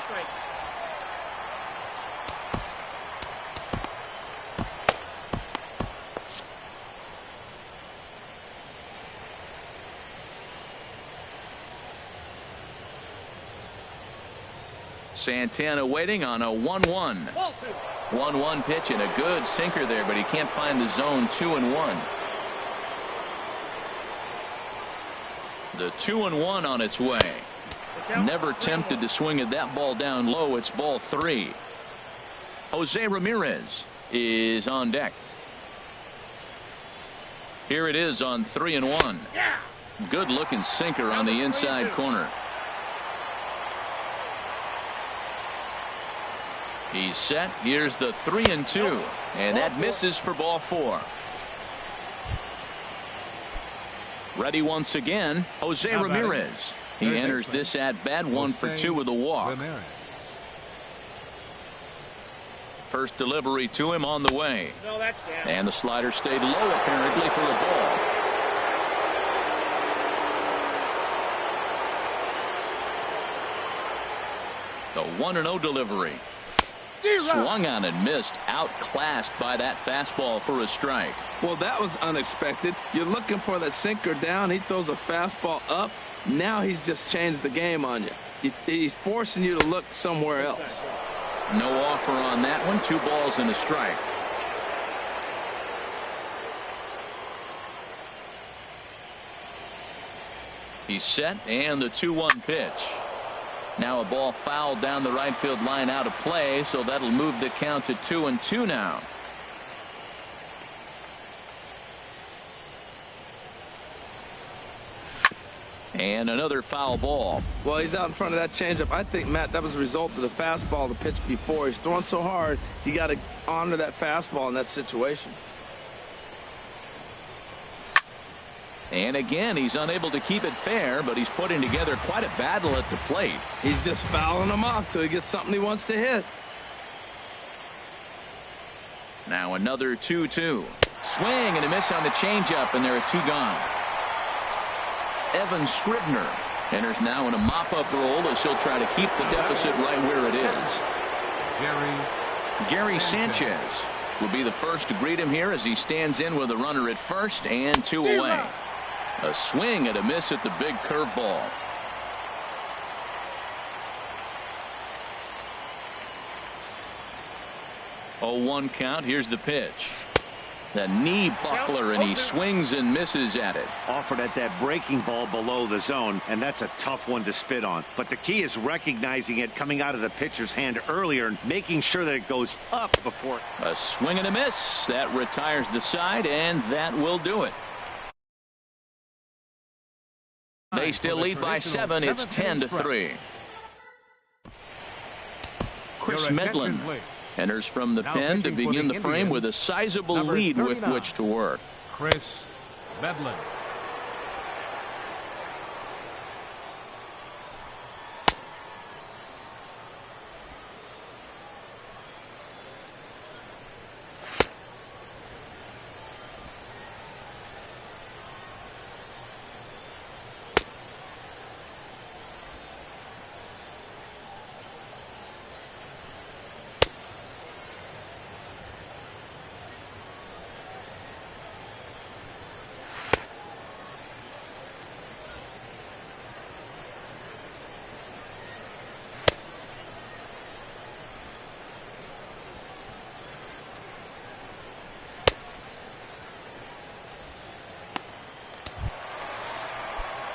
Santana waiting on a 1-1. 1-1 pitch and a good sinker there, but he can't find the zone. 2-1. The 2-1 on its way. Never tempted to swing at that ball down low. It's ball 3. Jose Ramirez is on deck. Here it is on 3-1. Good looking sinker on the inside corner. He's set. Here's the 3-2, and that misses for ball 4. Ready once again, Jose Ramirez. He enters this at bat 1 for 2 with a walk. First delivery to him on the way. And the slider stayed low apparently for the ball. The 1-0 delivery. Swung on and missed. Outclassed by that fastball for a strike. Well, that was unexpected. You're looking for that sinker down. He throws a fastball up. Now he's just changed the game on you. He's forcing you to look somewhere else. No offer on that one. 2 balls and a strike. He's set, and the 2-1 pitch. Now a ball fouled down the right field line out of play, so that'll move the count to 2-2 now. And another foul ball. Well, he's out in front of that changeup. I think, Matt, that was a result of the fastball the pitch before. He's throwing so hard, you got to honor that fastball in that situation. And again, he's unable to keep it fair, but he's putting together quite a battle at the plate. He's just fouling them off till he gets something he wants to hit. Now another 2-2. Swing and a miss on the changeup, and there are 2 gone. Evan Scribner enters now in a mop-up role as he'll try to keep the deficit right where it is. Gary Sanchez will be the first to greet him here as he stands in with a runner at first and 2 away. A swing and a miss at the big curveball. Oh, 1 count. Here's the pitch. The knee buckler, and he swings and misses at it. Offered at that breaking ball below the zone, and that's a tough one to spit on. But the key is recognizing it coming out of the pitcher's hand earlier and making sure that it goes up before. A swing and a miss. That retires the side, and that will do it. They still lead by 7. It's 10-3. Chris Medlin enters from the pen to begin the frame with a sizable lead with which to work. Chris Medlin.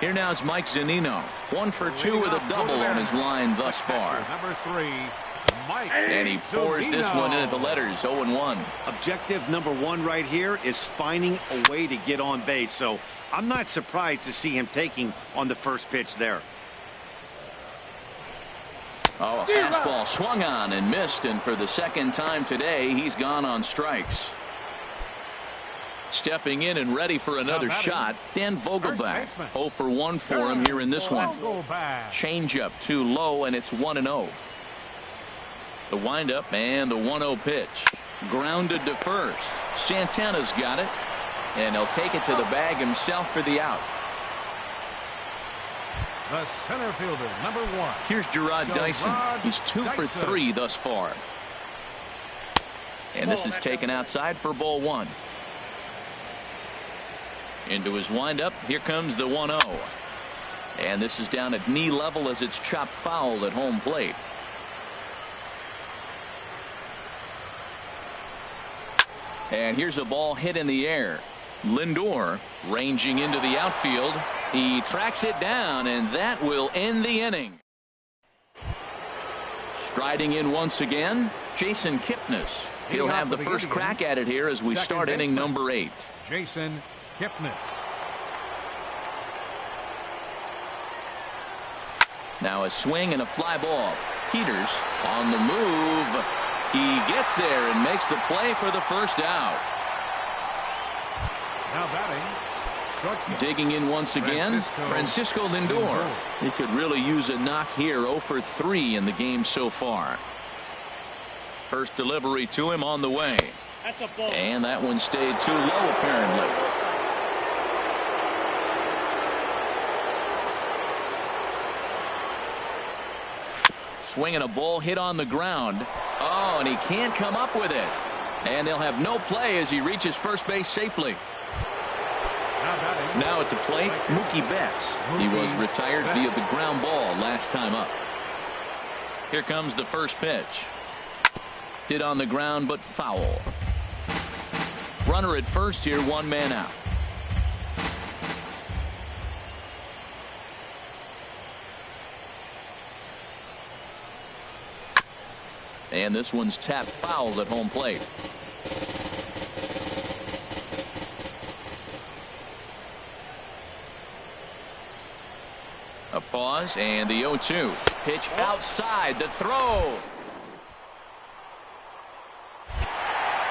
Here now is Mike Zunino. 1 for 2 with a double on his line thus far. Number 3, Mike. And he pours this one in at the letters. 0-1. Objective number 1 right here is finding a way to get on base. So I'm not surprised to see him taking on the first pitch there. Oh, a fastball swung on and missed, and for the second time today, he's gone on strikes. Stepping in and ready for another shot, Dan Vogelback. 0 for 1 for him here in this one. Changeup too low, and it's 1-0. The windup and the 1-0 pitch. Grounded to first. Santana's got it, and he'll take it to the bag himself for the out. The center fielder, number 1. Here's Gerard Dyson. He's 2 for 3 thus far. And this is taken outside for ball 1. Into his windup. Here comes the 1-0. And this is down at knee level as it's chopped foul at home plate. And here's a ball hit in the air. Lindor ranging into the outfield. He tracks it down, and that will end the inning. Striding in once again, Jason Kipnis. He'll have the first crack at it here as we start inning number 8. Jason Kipnis. Now a swing and a fly ball. Peters on the move. He gets there and makes the play for the first out. Now batting. Digging in once again, Francisco Lindor. He could really use a knock here. 0 for 3 in the game so far. First delivery to him on the way. That's a ball. And that one stayed too low apparently. Swinging a ball hit on the ground. Oh, and he can't come up with it. And they'll have no play as he reaches first base safely. Now at the plate, Mookie Betts. He was retired via the ground ball last time up. Here comes the first pitch. Hit on the ground, but foul. Runner at first here, 1 man out. And this one's tapped foul at home plate. A pause and the 0-2 pitch outside the throw.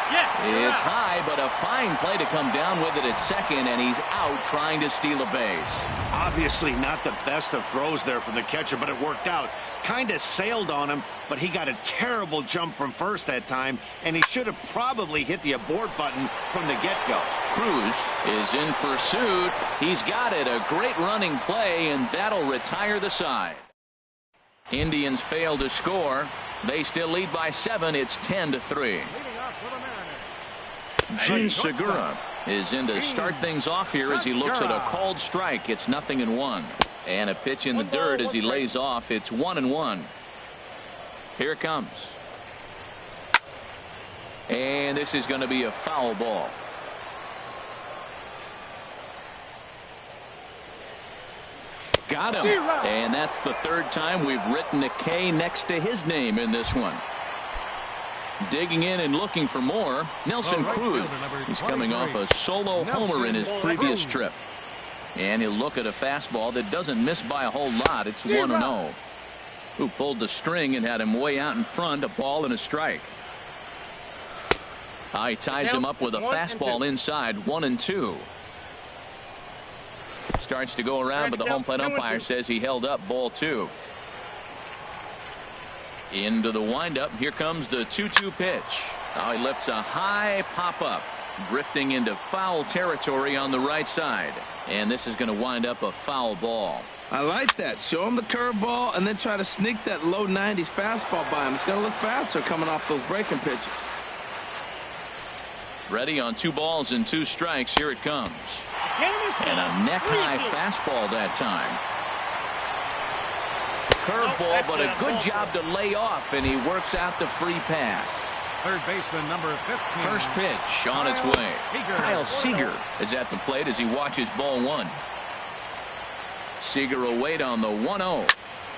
Yes. It's high, but a fine play to come down with it at second, and he's out trying to steal a base. Obviously not the best of throws there from the catcher, but it worked out. Kind of sailed on him, but he got a terrible jump from first that time, and he should have probably hit the abort button from the get-go. Cruz is in pursuit. He's got it. A great running play, and that'll retire the side. Indians fail to score. They still lead by 7. It's 10-3. Gene Segura is in to start things off here as he looks at a called strike. It's 0-1. And a pitch in the dirt as he lays off. It's 1-1. Here it comes. And this is going to be a foul ball. Got him. And that's the 3rd time we've written a K next to his name in this one. Digging in and looking for more, Nelson Cruz. He's coming off a solo homer in his previous trip. And he'll look at a fastball that doesn't miss by a whole lot. It's 1-0. Who pulled the string and had him way out in front, a ball and a strike. He ties him up with a fastball inside, 1-2. Starts to go around, but the home plate umpire says he held up, ball 2. Into the windup. Here comes the 2-2 pitch. He lifts a high pop-up, drifting into foul territory on the right side. And this is going to wind up a foul ball. I like that. Show him the curveball and then try to sneak that low 90s fastball by him. It's going to look faster coming off those breaking pitches. Ready on 2 balls and 2 strikes. Here it comes. And a neck-high fastball that time. Curveball, but a good job to lay off, and he works out the free pass. Third baseman number 15. First pitch on its way. Kyle Seager is at the plate as he watches ball 1. Seager will wait on the 1-0.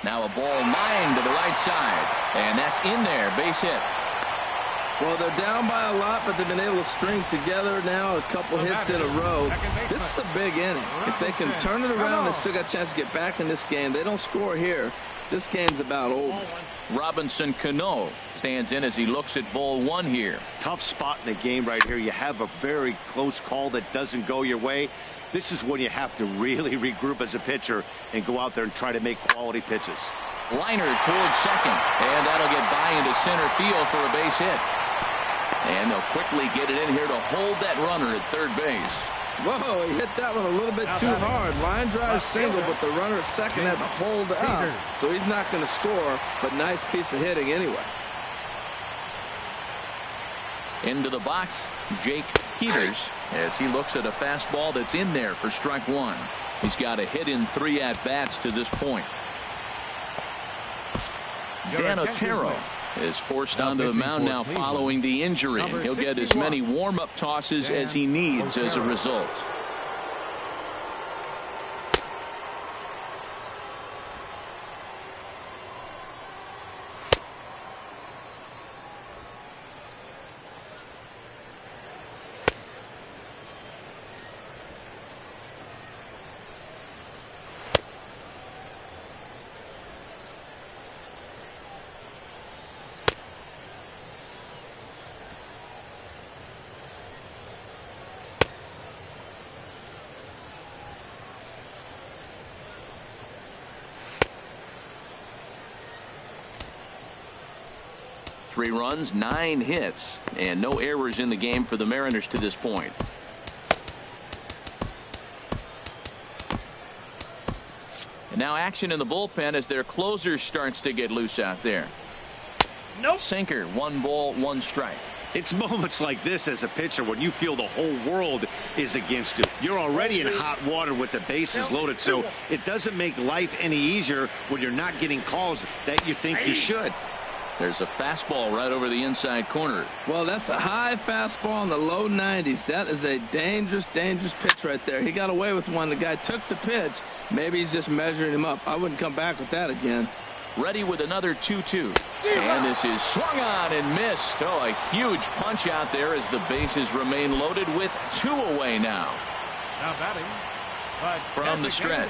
Now a ball lined to the right side, and that's in there, base hit. Well, they're down by a lot, but they've been able to string together now a couple hits in a row. This is a big inning. If they can turn it around, they still got a chance to get back in this game. They don't score here. This game's about over. Robinson Cano stands in as he looks at ball 1 here. Tough spot in the game right here. You have a very close call that doesn't go your way. This is when you have to really regroup as a pitcher and go out there and try to make quality pitches. Liner towards second, and that'll get by into center field for a base hit. And they'll quickly get it in here to hold that runner at third base. Whoa, he hit that one a little bit too hard. Line drive single, but the runner at second had to hold up. So he's not going to score, but nice piece of hitting anyway. Into the box, Jake Peters, as he looks at a fastball that's in there for strike 1. He's got a hit in 3 at-bats to this point. Dan Otero is forced onto the mound now following the injury. He'll get as many warm-up tosses as he needs as a result. Three runs, 9 hits, and no errors in the game for the Mariners to this point. And now action in the bullpen as their closer starts to get loose out there. Nope. Sinker, 1 ball, 1 strike. It's moments like this as a pitcher when you feel the whole world is against you. You're already in hot water with the bases loaded, so it doesn't make life any easier when you're not getting calls that you think you should. There's a fastball right over the inside corner. Well, that's a high fastball in the low 90s. That is a dangerous, dangerous pitch right there. He got away with one. The guy took the pitch. Maybe he's just measuring him up. I wouldn't come back with that again. Ready with another 2-2. And this is swung on and missed. Oh, a huge punch out there as the bases remain loaded with 2 away now. Now batting, but from the stretch,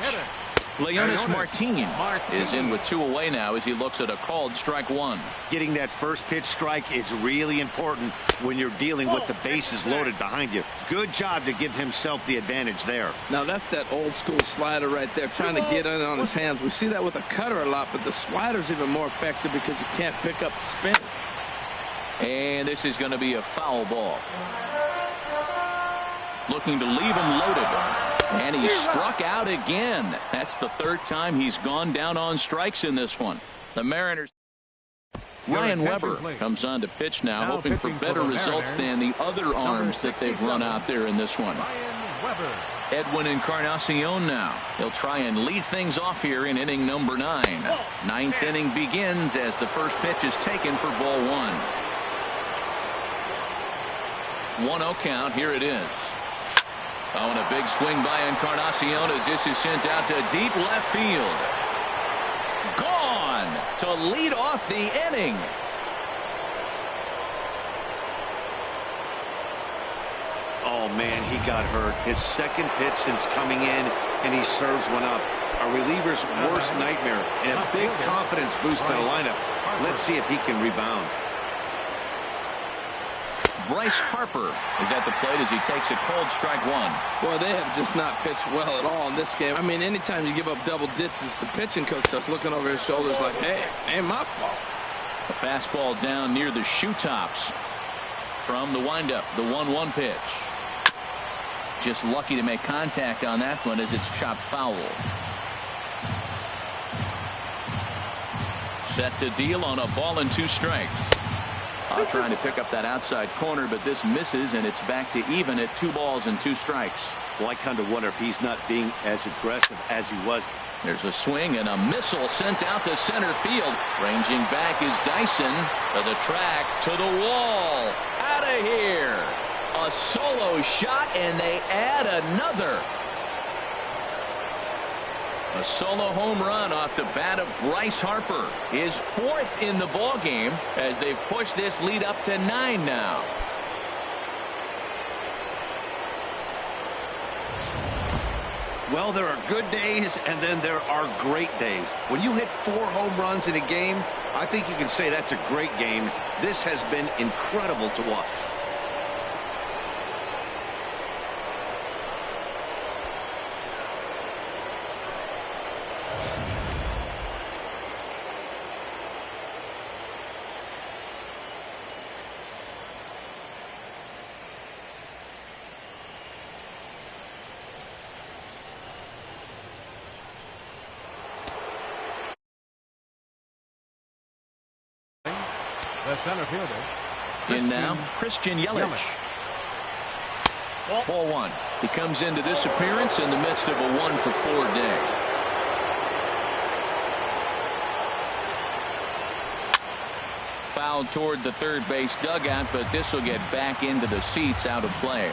Leonis Martin is in with 2 away now as he looks at a called strike 1. Getting that first pitch strike is really important when you're dealing with the bases loaded behind you. Good job to give himself the advantage there. Now that's that old school slider right there, trying to get in on his hands. We see that with a cutter a lot, but the slider's even more effective because you can't pick up the spin. And this is going to be a foul ball. Looking to leave him loaded. And he struck out again. That's the 3rd time he's gone down on strikes in this one. The Mariners. Ryan Weber comes on to pitch now, hoping for better results than the other arms that they've run out there in this one. Edwin Encarnacion now. He'll try and lead things off here in inning number 9. 9th inning begins as the first pitch is taken for ball 1. 1-0 count. Here it is. Oh, and a big swing by Encarnacion as this is sent out to deep left field. Gone to lead off the inning. Oh, man, he got hurt. His 2nd pitch since coming in, and he serves one up. A reliever's worst nightmare, and a big confidence boost to the lineup. Let's see if he can rebound. Bryce Harper is at the plate as he takes a cold strike 1. Boy, they have just not pitched well at all in this game. I mean, anytime you give up double digits, the pitching coach starts looking over his shoulders like, hey, ain't my fault. A fastball down near the shoe tops from the windup, the 1-1 pitch. Just lucky to make contact on that one as it's chopped foul. Set to deal on a ball and 2 strikes. Trying to pick up that outside corner, but this misses, and it's back to even at 2 balls and 2 strikes. Well, I kind of wonder if he's not being as aggressive as he was. There's a swing and a missile sent out to center field. Ranging back is Dyson to the track, to the wall. Out of here. A solo shot, and they add another. A solo home run off the bat of Bryce Harper. His 4th in the ball game as they've pushed this lead up to 9 now. Well, there are good days, and then there are great days. When you hit 4 home runs in a game, I think you can say that's a great game. This has been incredible to watch. The center fielder. In now, Christian Yelich. Ball 1. He comes into this appearance in the midst of a 1-for-4 day. fouled toward the third base dugout, but this will get back into the seats out of play.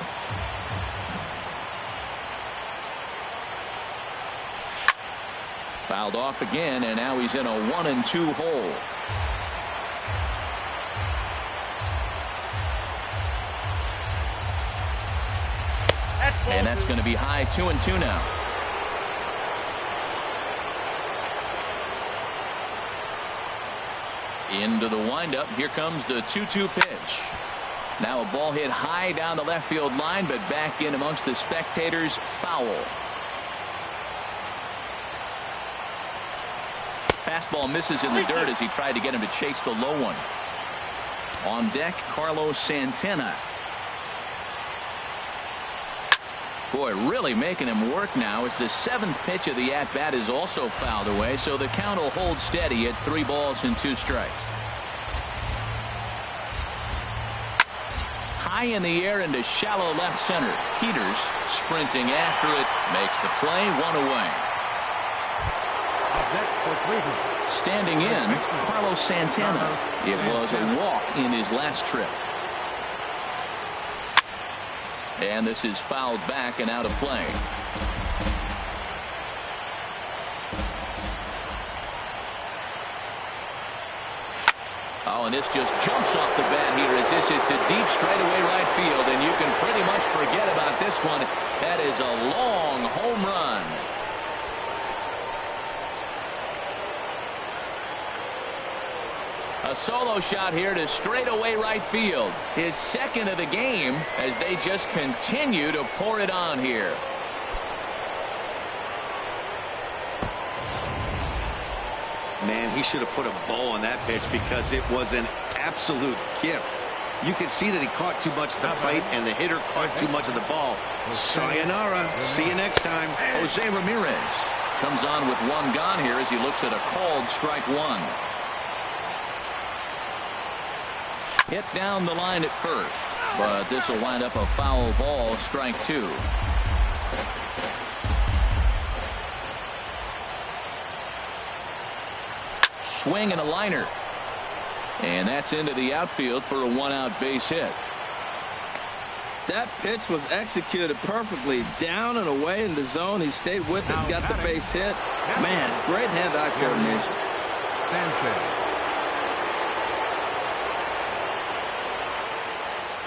Fouled off again, and now he's in a 1-2 hole. And that's going to be high 2-2 now. Into the windup. Here comes the 2-2 pitch. Now a ball hit high down the left field line, but back in amongst the spectators. Foul. Fastball misses in the dirt as he tried to get him to chase the low one. On deck, Carlos Santana. Boy, really making him work now as the 7th pitch of the at-bat is also fouled away, so the count will hold steady at 3 balls and 2 strikes. High in the air into shallow left center. Peters sprinting after it, makes the play, 1 away. Standing in, Carlos Santana. It was a walk in his last trip. And this is fouled back and out of play. Oh, and this just jumps off the bat here as this is to deep straightaway right field, and you can pretty much forget about this one. That is a long home run. A solo shot here to straightaway right field. His 2nd of the game as they just continue to pour it on here. Man, he should have put a bow on that pitch because it was an absolute gift. You can see that he caught too much of the plate and the hitter caught too much of the ball. Sayonara. See you next time. Jose Ramirez comes on with 1 gone here as he looks at a called strike 1. Hit down the line at first, but this will wind up a foul ball, strike 2. Swing and a liner. And that's into the outfield for a 1-out base hit. That pitch was executed perfectly. Down and away in the zone. He stayed with it, got the base hit. Man, great hand-eye coordination. Sanchez.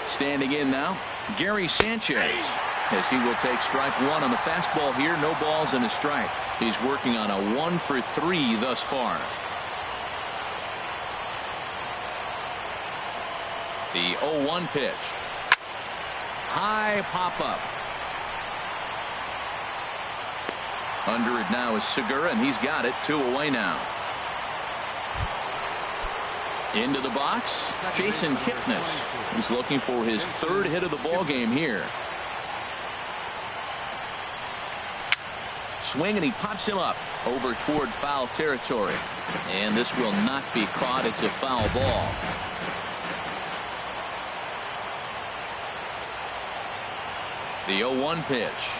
Standing in now, Gary Sanchez, as he will take strike 1 on the fastball here. No balls and a strike. He's working on a 1 for 3 thus far. The 0-1 pitch. High pop-up. Under it now is Segura, and he's got it. 2 away now. Into the box, Jason Kipnis. He's looking for his 3rd hit of the ball game here. Swing, and he pops him up over toward foul territory. And this will not be caught. It's a foul ball. The 0-1 pitch.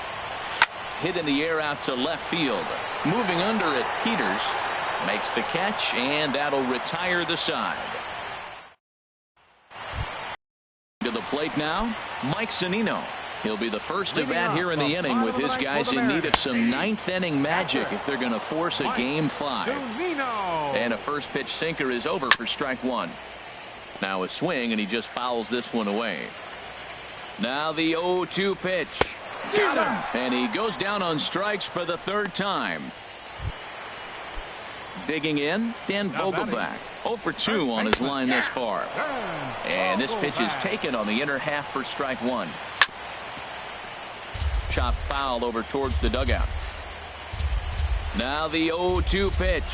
Hit in the air out to left field. Moving under it, Peters makes the catch, and that'll retire the side. To the plate now, Mike Zunino. He'll be the first to bat here in the inning with his guys in need of some 9th inning magic if they're going to force a game 5. And a first pitch sinker is over for strike 1. Now a swing, and he just fouls this one away. Now the 0-2 pitch. Got him! And he goes down on strikes for the 3rd time. Digging in, Dan Vogelbach. 0 for 2 on his line thus far. And this pitch is taken on the inner half for strike 1. Chop foul over towards the dugout. Now the 0-2 pitch.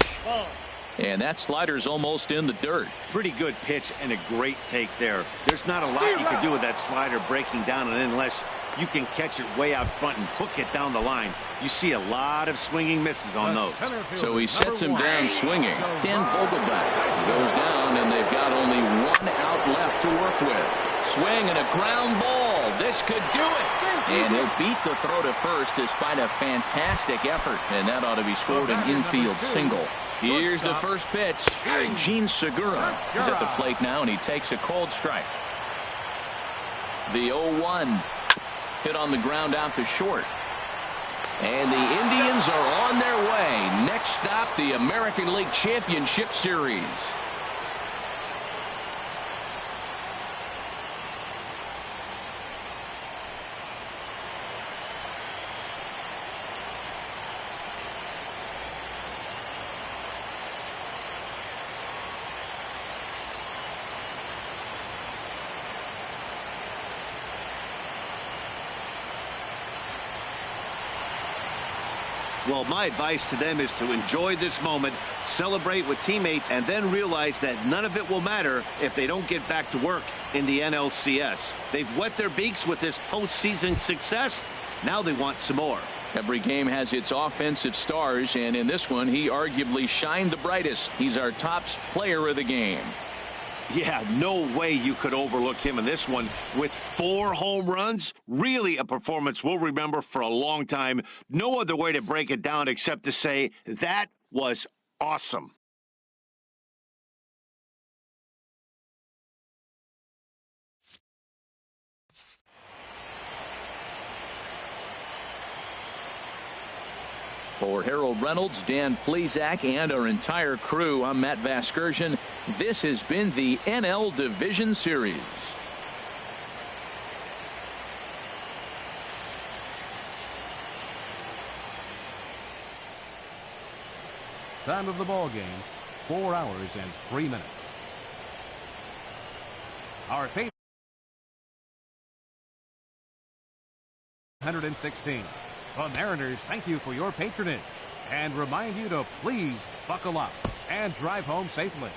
And that slider's almost in the dirt. Pretty good pitch and a great take there. There's not a lot you can do with that slider breaking down, and unless you can catch it way out front and hook it down the line, you see a lot of swinging misses on those. So he sets him down swinging. Dan Vogelbach goes down, and they've got only 1 out left to work with. Swing and a ground ball. This could do it. And he'll beat the throw to first despite a fantastic effort. And that ought to be scored an infield single. Here's the first pitch. Gene Segura is at the plate now, and he takes a cold strike. The 0-1 hit on the ground out to short. And the Indians are on their way. Next stop, the American League Championship Series. Well, my advice to them is to enjoy this moment, celebrate with teammates, and then realize that none of it will matter if they don't get back to work in the NLCS. They've wet their beaks with this postseason success. Now they want some more. Every game has its offensive stars, and in this one, he arguably shined the brightest. He's our top player of the game. Yeah, no way you could overlook him in this one. With 4 home runs, really a performance we'll remember for a long time. No other way to break it down except to say that was awesome. For Harold Reynolds, Dan Plesac, and our entire crew, I'm Matt Vasgersian. This has been the NL Division Series. Time of the ball game, 4 hours and 3 minutes. Our favorite 116. The Mariners thank you for your patronage and remind you to please buckle up and drive home safely.